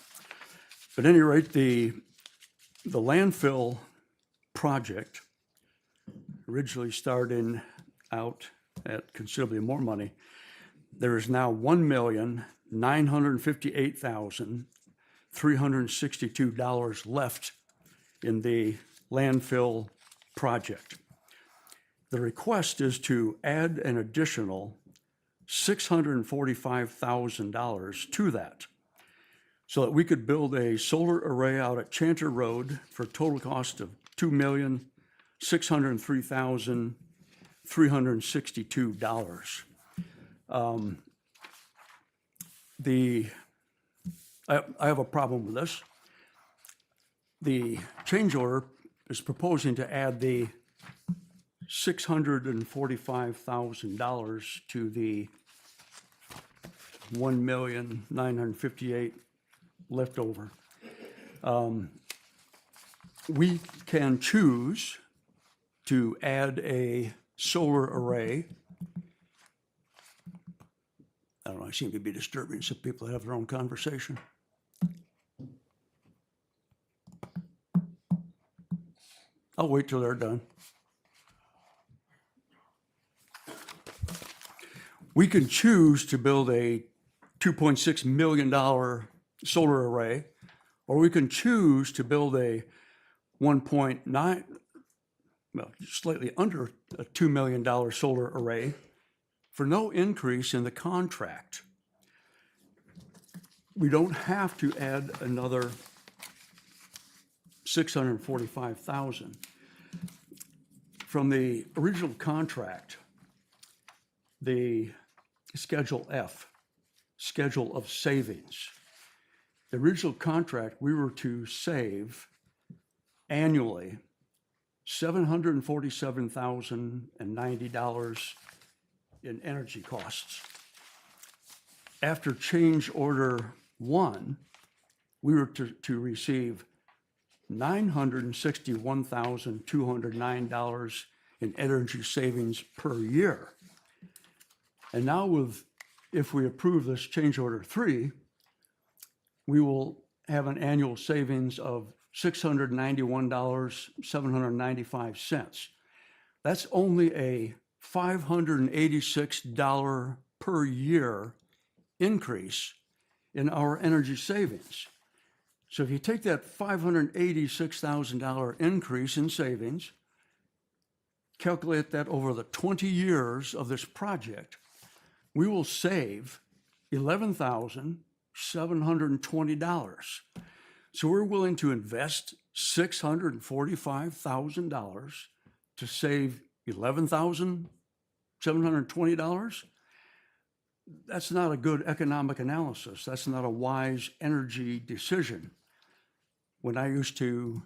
But at any rate, the landfill project, originally starting out at considerably more money, there is now $1,958,362 left in the landfill project. The request is to add an additional $645,000 to that so that we could build a solar array out at Chanter Road for a total cost of $2,603,362. I have a problem with this. The change order is proposing to add the $645,000 to the $1,958,000 left over. We can choose to add a solar array. I don't know, I seem to be disturbing some people that have their own conversation. I'll wait till they're done. We can choose to build a $2.6 million solar array, or we can choose to build a 1.9, well, slightly under a $2 million solar array for no increase in the contract. We don't have to add another $645,000. From the original contract, the Schedule F, Schedule of Savings. The original contract, we were to save annually $747,090 in energy costs. After change order 1, we were to receive $961,209 in energy savings per year. And now if we approve this change order 3, we will have an annual savings of $691,795. That's only a $586 per year increase in our energy savings. So if you take that $586,000 increase in savings, calculate that over the 20 years of this project, we will save $11,720. So we're willing to invest $645,000 to save $11,720. That's not a good economic analysis. That's not a wise energy decision. When I used to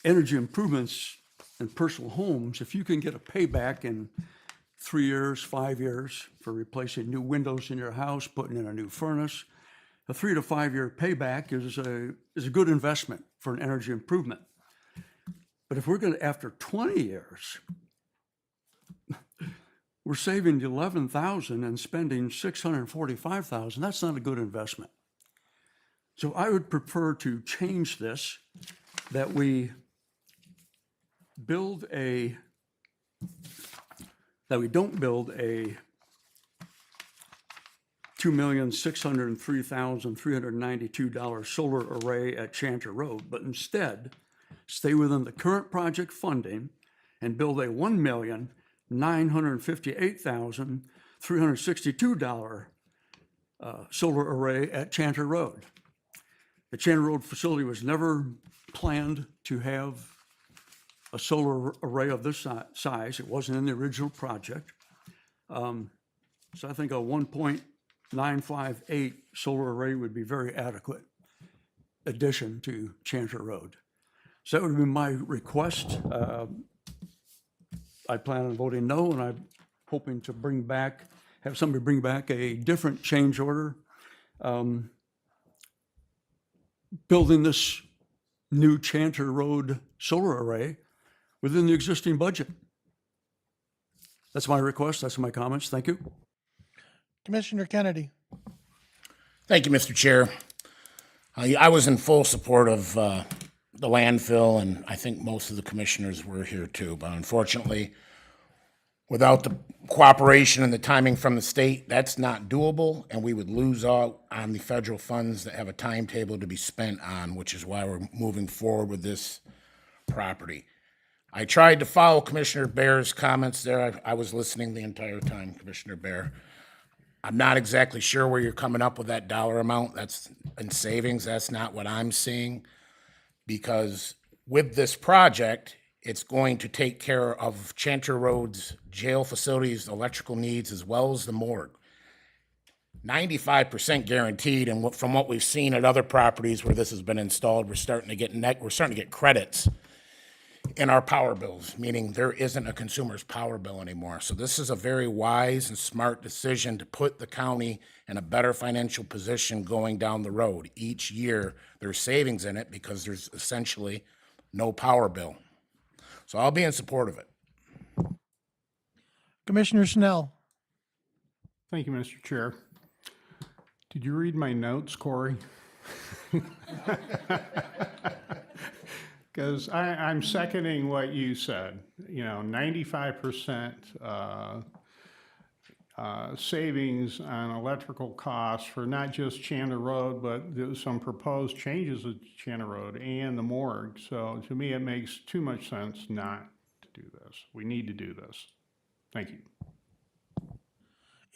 energy improvements in personal homes, if you can get a payback in 3 years, 5 years for replacing new windows in your house, putting in a new furnace, a 3 to 5 year payback is a good investment for an energy improvement. But if we're going to, after 20 years, we're saving $11,000 and spending $645,000, that's not a good investment. So I would prefer to change this, that we don't build a $2,603,392 solar array at Chanter Road, but instead stay within the current project funding and build a $1,958,362 solar array at Chanter Road. The Chanter Road facility was never planned to have a solar array of this size. It wasn't in the original project. So I think a 1.958 solar array would be very adequate addition to Chanter Road. So that would be my request. I plan on voting no, and I'm hoping to have somebody bring back a different change order. Building this new Chanter Road solar array within the existing budget. That's my request. That's my comments. Thank you. Commissioner Kennedy. Thank you, Mr. Chair. I was in full support of the landfill, and I think most of the commissioners were here too. But unfortunately, without the cooperation and the timing from the state, that's not doable, and we would lose out on the federal funds that have a timetable to be spent on, which is why we're moving forward with this property. I tried to follow Commissioner Bear's comments there. I was listening the entire time, Commissioner Bear. I'm not exactly sure where you're coming up with that dollar amount. That's in savings. That's not what I'm seeing. Because with this project, it's going to take care of Chanter Road's jail facilities, electrical needs, as well as the morgue. 95% guaranteed, and from what we've seen at other properties where this has been installed, we're starting to get credits in our power bills, meaning there isn't a consumer's power bill anymore. So this is a very wise and smart decision to put the county in a better financial position going down the road. Each year, there's savings in it because there's essentially no power bill. So I'll be in support of it. Commissioner Snell. Thank you, Mr. Chair. Did you read my notes, Corey? Because I'm seconding what you said. 95% savings on electrical costs for not just Chandler Road, but there's some proposed changes at Chandler Road and the morgue. So to me, it makes too much sense not to do this. We need to do this. Thank you.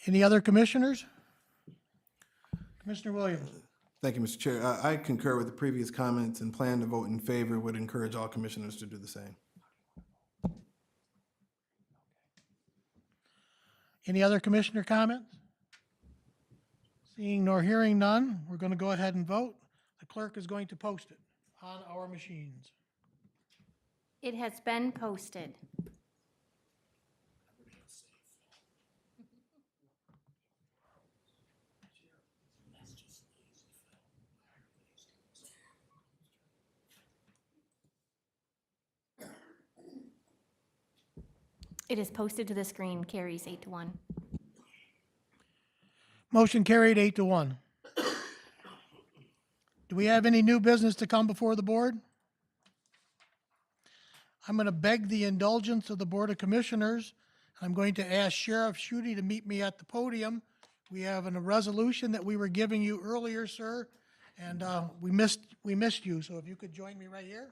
Any other commissioners? Commissioner Williams. Thank you, Mr. Chair. I concur with the previous comments and plan to vote in favor, would encourage all commissioners to do the same. Any other commissioner comments? Seeing nor hearing none, we're going to go ahead and vote. The clerk is going to post it on our machines. It has been posted. It is posted to the screen, carries 8-1. Motion carried 8-1. Do we have any new business to come before the board? I'm going to beg the indulgence of the Board of Commissioners. I'm going to ask Sheriff Schutte to meet me at the podium. We have a resolution that we were giving you earlier, sir, and we missed you, so if you could join me right here.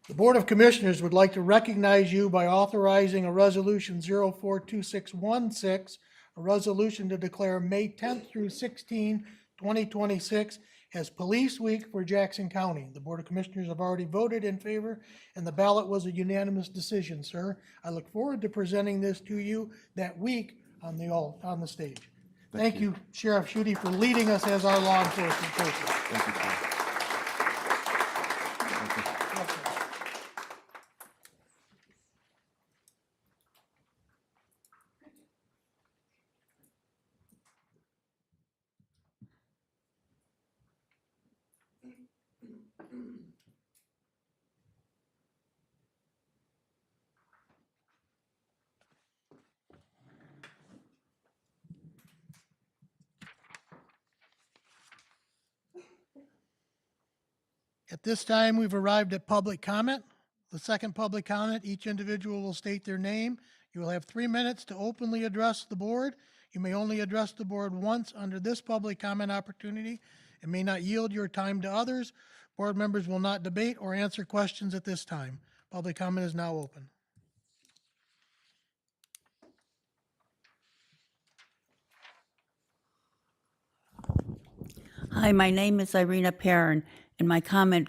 The Board of Commissioners would like to recognize you by authorizing a Resolution 042616, a resolution to declare May 10th through 16, 2026 as Police Week for Jackson County. The Board of Commissioners have already voted in favor, and the ballot was a unanimous decision, sir. I look forward to presenting this to you that week on the stage. Thank you, Sheriff Schutte, for leading us as our law enforcement person. Thank you, Chair. At this time, we've arrived at public comment. The second public comment, each individual will state their name. You will have 3 minutes to openly address the board. You may only address the board once under this public comment opportunity and may not yield your time to others. Board members will not debate or answer questions at this time. Public comment is now open. Hi, my name is Irina Perrin, and my comment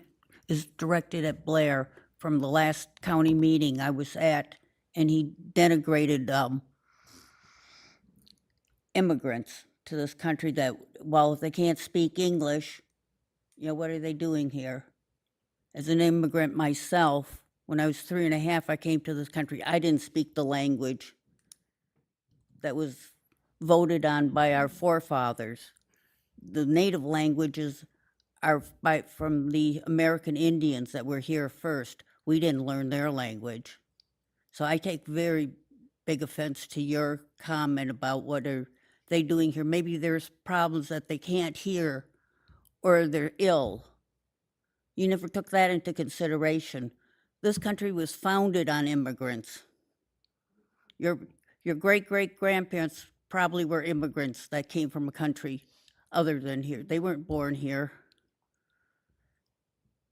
is directed at Blair from the last county meeting I was at, and he denigrated immigrants to this country that, well, if they can't speak English, what are they doing here? As an immigrant myself, when I was 3.5, I came to this country. I didn't speak the language that was voted on by our forefathers. The native languages are from the American Indians that were here first. We didn't learn their language. So I take very big offense to your comment about what are they doing here. Maybe there's problems that they can't hear or they're ill. You never took that into consideration. This country was founded on immigrants. Your great-great-grandparents probably were immigrants that came from a country other than here. They weren't born here.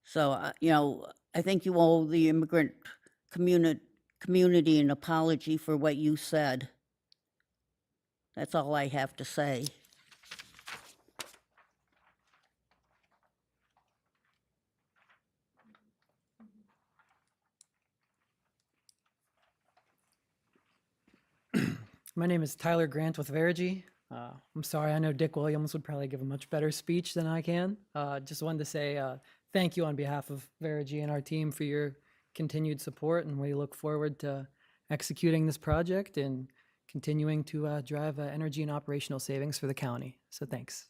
So, I think you owe the immigrant community an apology for what you said. That's all I have to say. My name is Tyler Grant with Verigy. I'm sorry, I know Dick Williams would probably give a much better speech than I can. Just wanted to say thank you on behalf of Verigy and our team for your continued support, and we look forward to executing this project and continuing to drive energy and operational savings for the county. So thanks.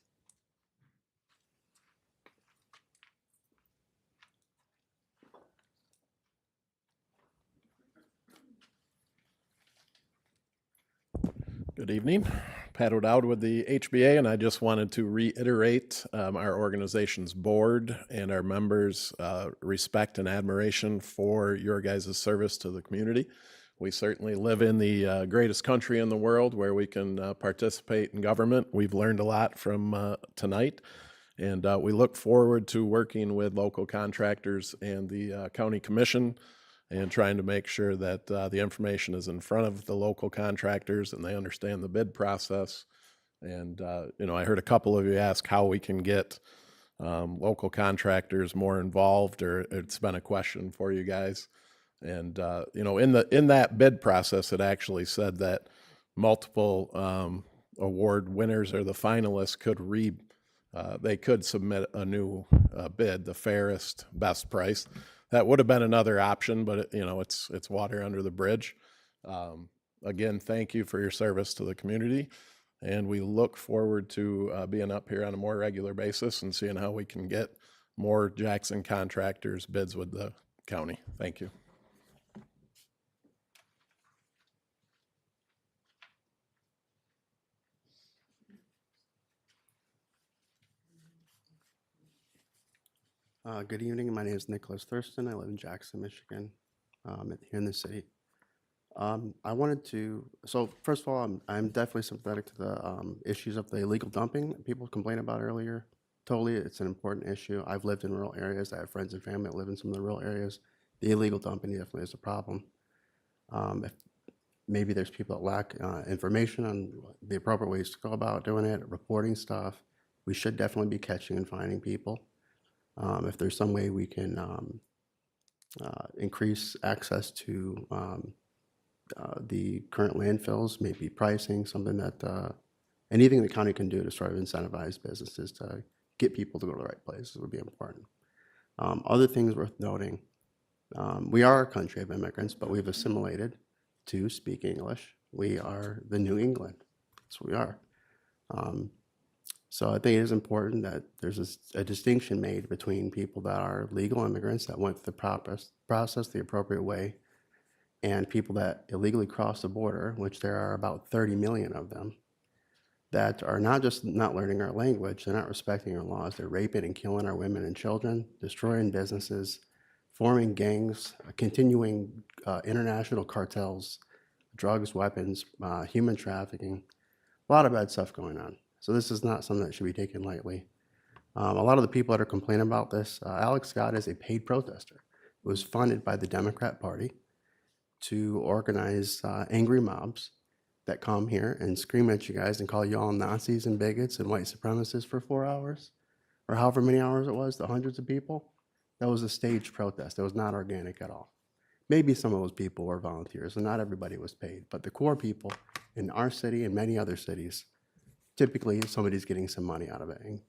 Good evening. Pat O'Dowd with the HBA, and I just wanted to reiterate our organization's board and our members' respect and admiration for your guys' service to the community. We certainly live in the greatest country in the world where we can participate in government. We've learned a lot from tonight, and we look forward to working with local contractors and the county commission and trying to make sure that the information is in front of the local contractors and they understand the bid process. And, I heard a couple of you ask how we can get local contractors more involved, or it's been a question for you guys. And, in that bid process, it actually said that multiple award winners or the finalists they could submit a new bid, the fairest, best price. That would have been another option, but it's water under the bridge. Again, thank you for your service to the community, and we look forward to being up here on a more regular basis and seeing how we can get more Jackson contractors bids with the county. Thank you. Good evening. My name is Nicholas Thurston. I live in Jackson, Michigan, here in the city. I wanted to, so first of all, I'm definitely sympathetic to the issues of the illegal dumping that people complained about earlier. Totally, it's an important issue. I've lived in rural areas. I have friends and family that live in some of the rural areas. The illegal dumping definitely is a problem. If maybe there's people that lack information on the appropriate ways to go about doing it, reporting stuff, we should definitely be catching and finding people. If there's some way we can increase access to the current landfills, maybe pricing, something that, anything the county can do to sort of incentivize businesses to get people to go to the right places would be important. Other things worth noting, we are a country of immigrants, but we've assimilated to speak English. We are the New England. That's what we are. So I think it is important that there's a distinction made between people that are legal immigrants that went through the process the appropriate way, and people that illegally cross the border, which there are about 30 million of them, that are not just not learning our language, they're not respecting our laws, they're raping and killing our women and children, destroying businesses, forming gangs, continuing international cartels, drugs, weapons, human trafficking, a lot of bad stuff going on. So this is not something that should be taken lightly. A lot of the people that are complaining about this, Alex Scott is a paid protester. It was funded by the Democrat Party to organize angry mobs that come here and scream at you guys and call you all Nazis and bigots and white supremacists for 4 hours, or however many hours it was, the hundreds of people. That was a staged protest. It was not organic at all. Maybe some of those people were volunteers, and not everybody was paid, but the core people in our city and many other cities, typically somebody's getting some money out of it. And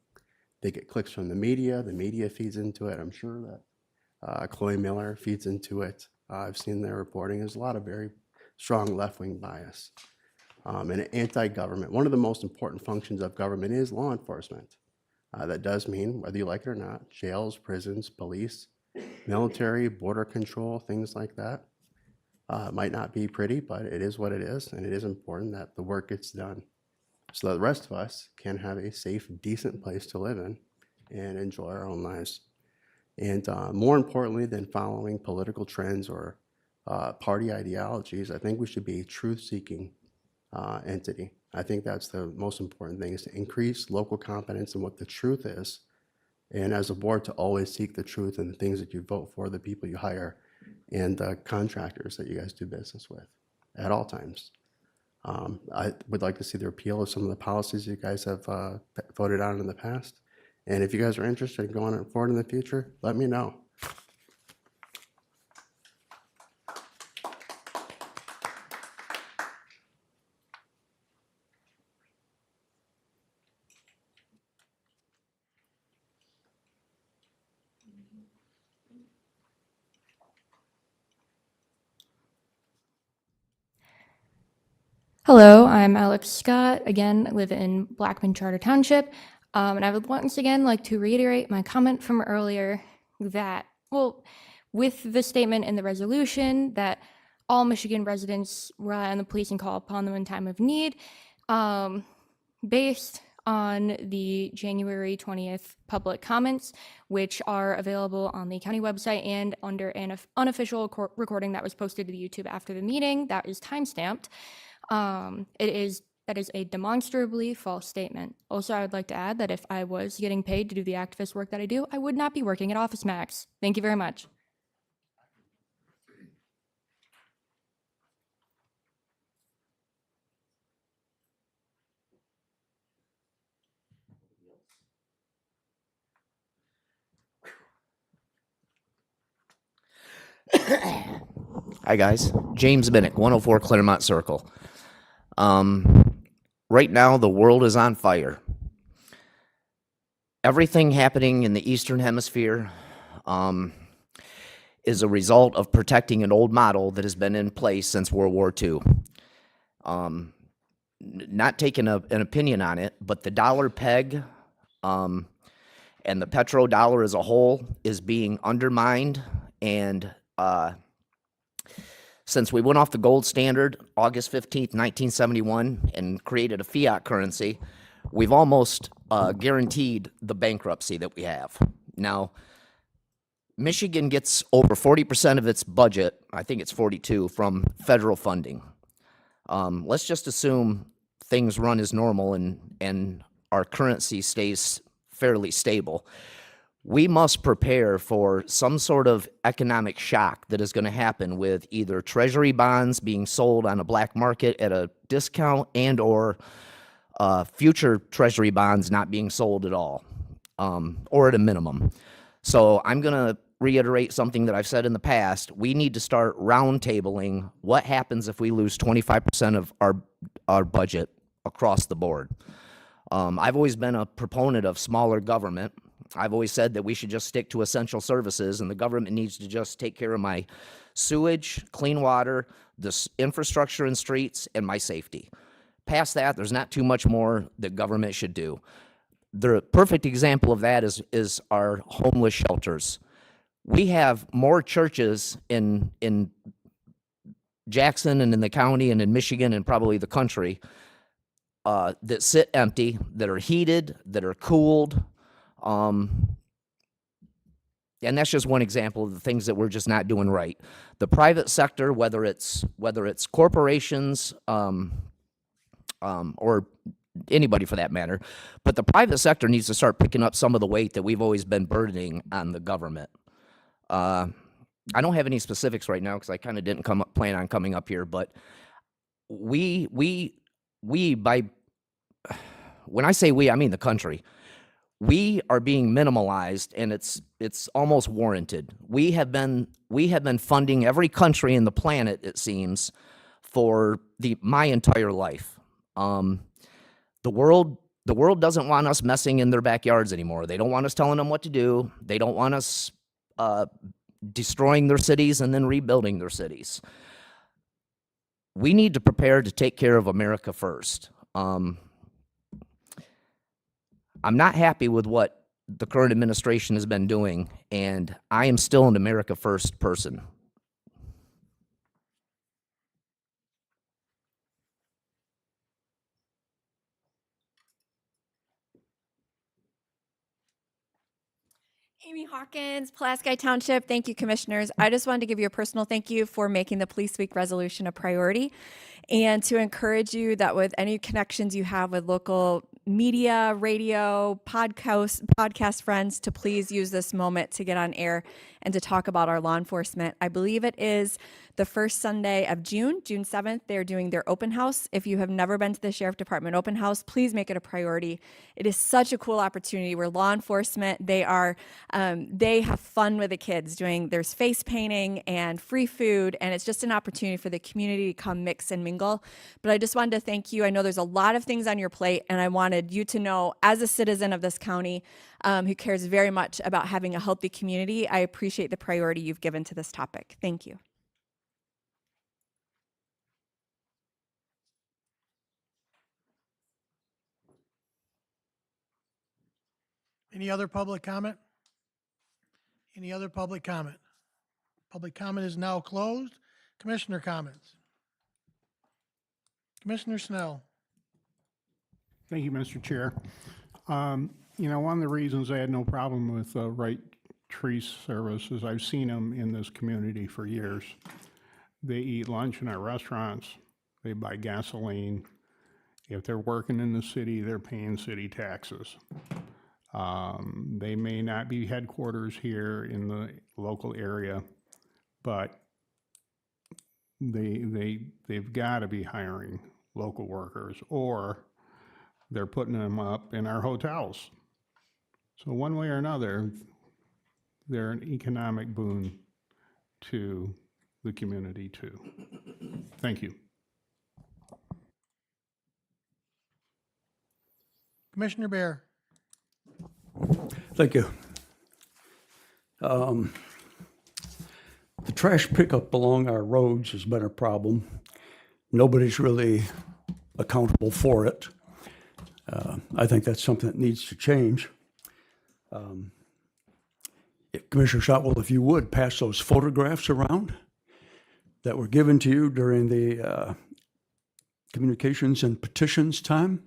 they get clicks from the media feeds into it. I'm sure that Chloe Miller feeds into it. I've seen their reporting. There's a lot of very strong left-wing bias. And anti-government. One of the most important functions of government is law enforcement. That does mean, whether you like it or not, jails, prisons, police, military, border control, things like that. It might not be pretty, but it is what it is, and it is important that the work gets done so that the rest of us can have a safe, decent place to live in and enjoy our own lives. And more importantly than following political trends or party ideologies, I think we should be a truth-seeking entity. I think that's the most important thing, is to increase local confidence in what the truth is, and as a board to always seek the truth in the things that you vote for, the people you hire, and the contractors that you guys do business with at all times. I would like to see the repeal of some of the policies you guys have voted on in the past. And if you guys are interested in going forward in the future, let me know. Hello, I'm Alex Scott. Again, I live in Blackman Charter Township. And I would once again like to reiterate my comment from earlier that, well, with the statement in the resolution that all Michigan residents rely on the police and call upon them in time of need, based on the January 20th public comments, which are available on the county website and under an unofficial recording that was posted to the YouTube after the meeting that is timestamped. That is a demonstrably false statement. Also, I would like to add that if I was getting paid to do the activist work that I do, I would not be working at Office Max. Thank you very much. Hi, guys. James Minnick, 104 Claremont Circle. Right now, the world is on fire. Everything happening in the Eastern Hemisphere is a result of protecting an old model that has been in place since World War II. Not taking an opinion on it, but the dollar peg and the petrodollar as a whole is being undermined, and since we went off the gold standard August 15th, 1971, and created a fiat currency, we've almost guaranteed the bankruptcy that we have. Now, Michigan gets over 40% of its budget, I think it's 42, from federal funding. Let's just assume things run as normal and our currency stays fairly stable. We must prepare for some sort of economic shock that is going to happen with either treasury bonds being sold on a black market at a discount and or future treasury bonds not being sold at all, or at a minimum. So I'm going to reiterate something that I've said in the past. We need to start roundtabling what happens if we lose 25% of our budget across the board. I've always been a proponent of smaller government. I've always said that we should just stick to essential services, and the government needs to just take care of my sewage, clean water, the infrastructure and streets, and my safety. Past that, there's not too much more that government should do. The perfect example of that is our homeless shelters. We have more churches in Jackson and in the county and in Michigan and probably the country that sit empty, that are heated, that are cooled. And that's just one example of the things that we're just not doing right. The private sector, whether it's corporations or anybody for that matter, but the private sector needs to start picking up some of the weight that we've always been burdening on the government. I don't have any specifics right now because I kind of didn't plan on coming up here, but we by when I say we, I mean the country. We are being minimalized, and it's almost warranted. We have been funding every country in the planet, it seems, for my entire life. The world doesn't want us messing in their backyards anymore. They don't want us telling them what to do. They don't want us destroying their cities and then rebuilding their cities. We need to prepare to take care of America first. I'm not happy with what the current administration has been doing, and I am still an America First person. Amy Hawkins, Pulaski Township. Thank you, commissioners. I just wanted to give you a personal thank you for making the Police Week resolution a priority, and to encourage you that with any connections you have with local media, radio, podcast friends, to please use this moment to get on air and to talk about our law enforcement. I believe it is the first Sunday of June 7th. They're doing their open house. If you have never been to the Sheriff Department open house, please make it a priority. It is such a cool opportunity where law enforcement, they have fun with the kids there's face painting and free food, and it's just an opportunity for the community to come mix and mingle. But I just wanted to thank you. I know there's a lot of things on your plate, and I wanted you to know, as a citizen of this county, who cares very much about having a healthy community. I appreciate the priority you've given to this topic. Thank you. Any other public comment? Any other public comment? Public comment is now closed. Commissioner comments. Commissioner Snell. Thank you, Mr. Chair. You know, one of the reasons I had no problem with Right Tree Service is I've seen them in this community for years. They eat lunch in our restaurants. They buy gasoline. If they're working in the city, they're paying city taxes. They may not be headquarters here in the local area, but they've got to be hiring local workers, or they're putting them up in our hotels. So one way or another, they're an economic boon to the community too. Thank you. Commissioner Bear. Thank you. The trash pickup along our roads has been a problem. Nobody's really accountable for it. I think that's something that needs to change. If Commissioner Shotwell, if you would, pass those photographs around that were given to you during the communications and petitions time.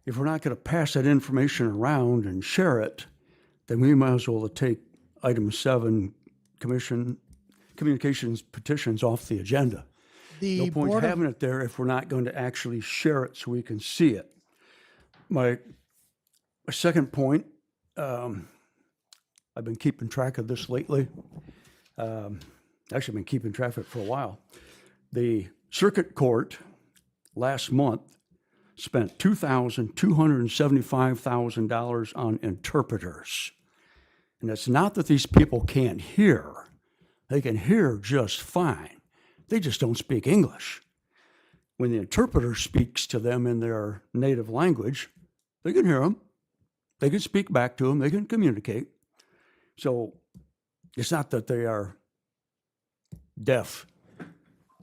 If we're not going to pass that information around and share it, then we might as well take item 7, communications petitions, off the agenda. No point having it there if we're not going to actually share it so we can see it. My second point, I've been keeping track of this lately. Actually, been keeping track of it for a while. The circuit court last month spent $2,275,000 on interpreters. And it's not that these people can't hear. They can hear just fine. They just don't speak English. When the interpreter speaks to them in their native language, they can hear them. They can speak back to them. They can communicate. So it's not that they are deaf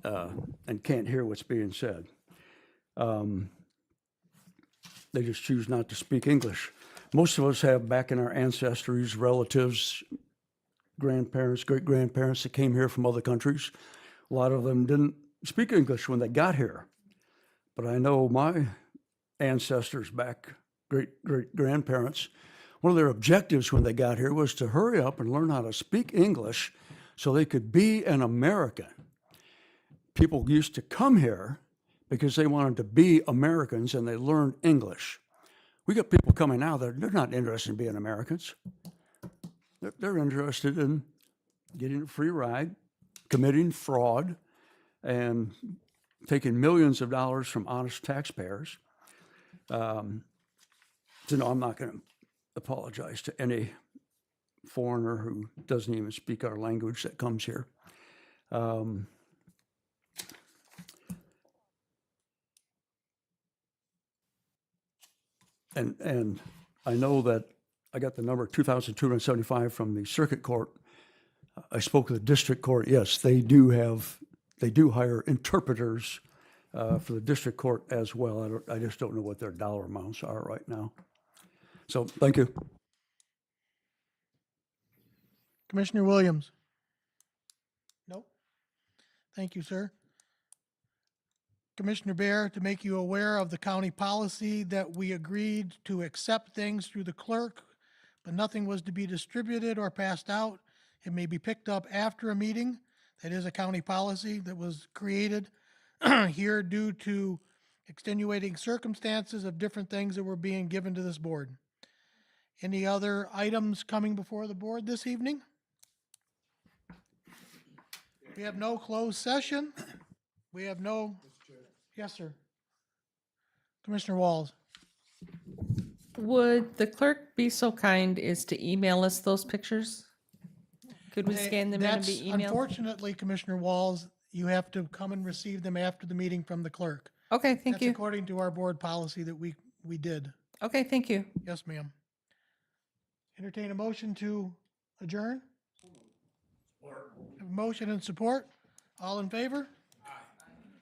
and can't hear what's being said. They just choose not to speak English. Most of us have back in our ancestries relatives, grandparents, great-grandparents that came here from other countries. A lot of them didn't speak English when they got here. But I know my ancestors back, great-grandparents, one of their objectives when they got here was to hurry up and learn how to speak English so they could be an American. People used to come here because they wanted to be Americans and they learned English. We got people coming now that they're not interested in being Americans. They're interested in getting a free ride, committing fraud, and taking millions of dollars from honest taxpayers. So no, I'm not going to apologize to any foreigner who doesn't even speak our language that comes here. And I know that I got the number 2,275 from the circuit court. I spoke to the district court. Yes, they do hire interpreters for the district court as well. I just don't know what their dollar amounts are right now. So thank you. Commissioner Williams? Nope. Thank you, sir. Commissioner Bear, to make you aware of the county policy that we agreed to accept things through the clerk, but nothing was to be distributed or passed out. It may be picked up after a meeting. That is a county policy that was created here due to extenuating circumstances of different things that were being given to this board. Any other items coming before the board this evening? We have no closed session. We have no... Yes, sir. Commissioner Walls. Would the clerk be so kind as to email us those pictures? Could we scan them in and be emailed? Unfortunately, Commissioner Walls, you have to come and receive them after the meeting from the clerk. Okay, thank That's you. according to our board policy that we did. Okay, thank you. Yes, ma'am. Entertain a motion to adjourn? Have a motion and support. All in favor?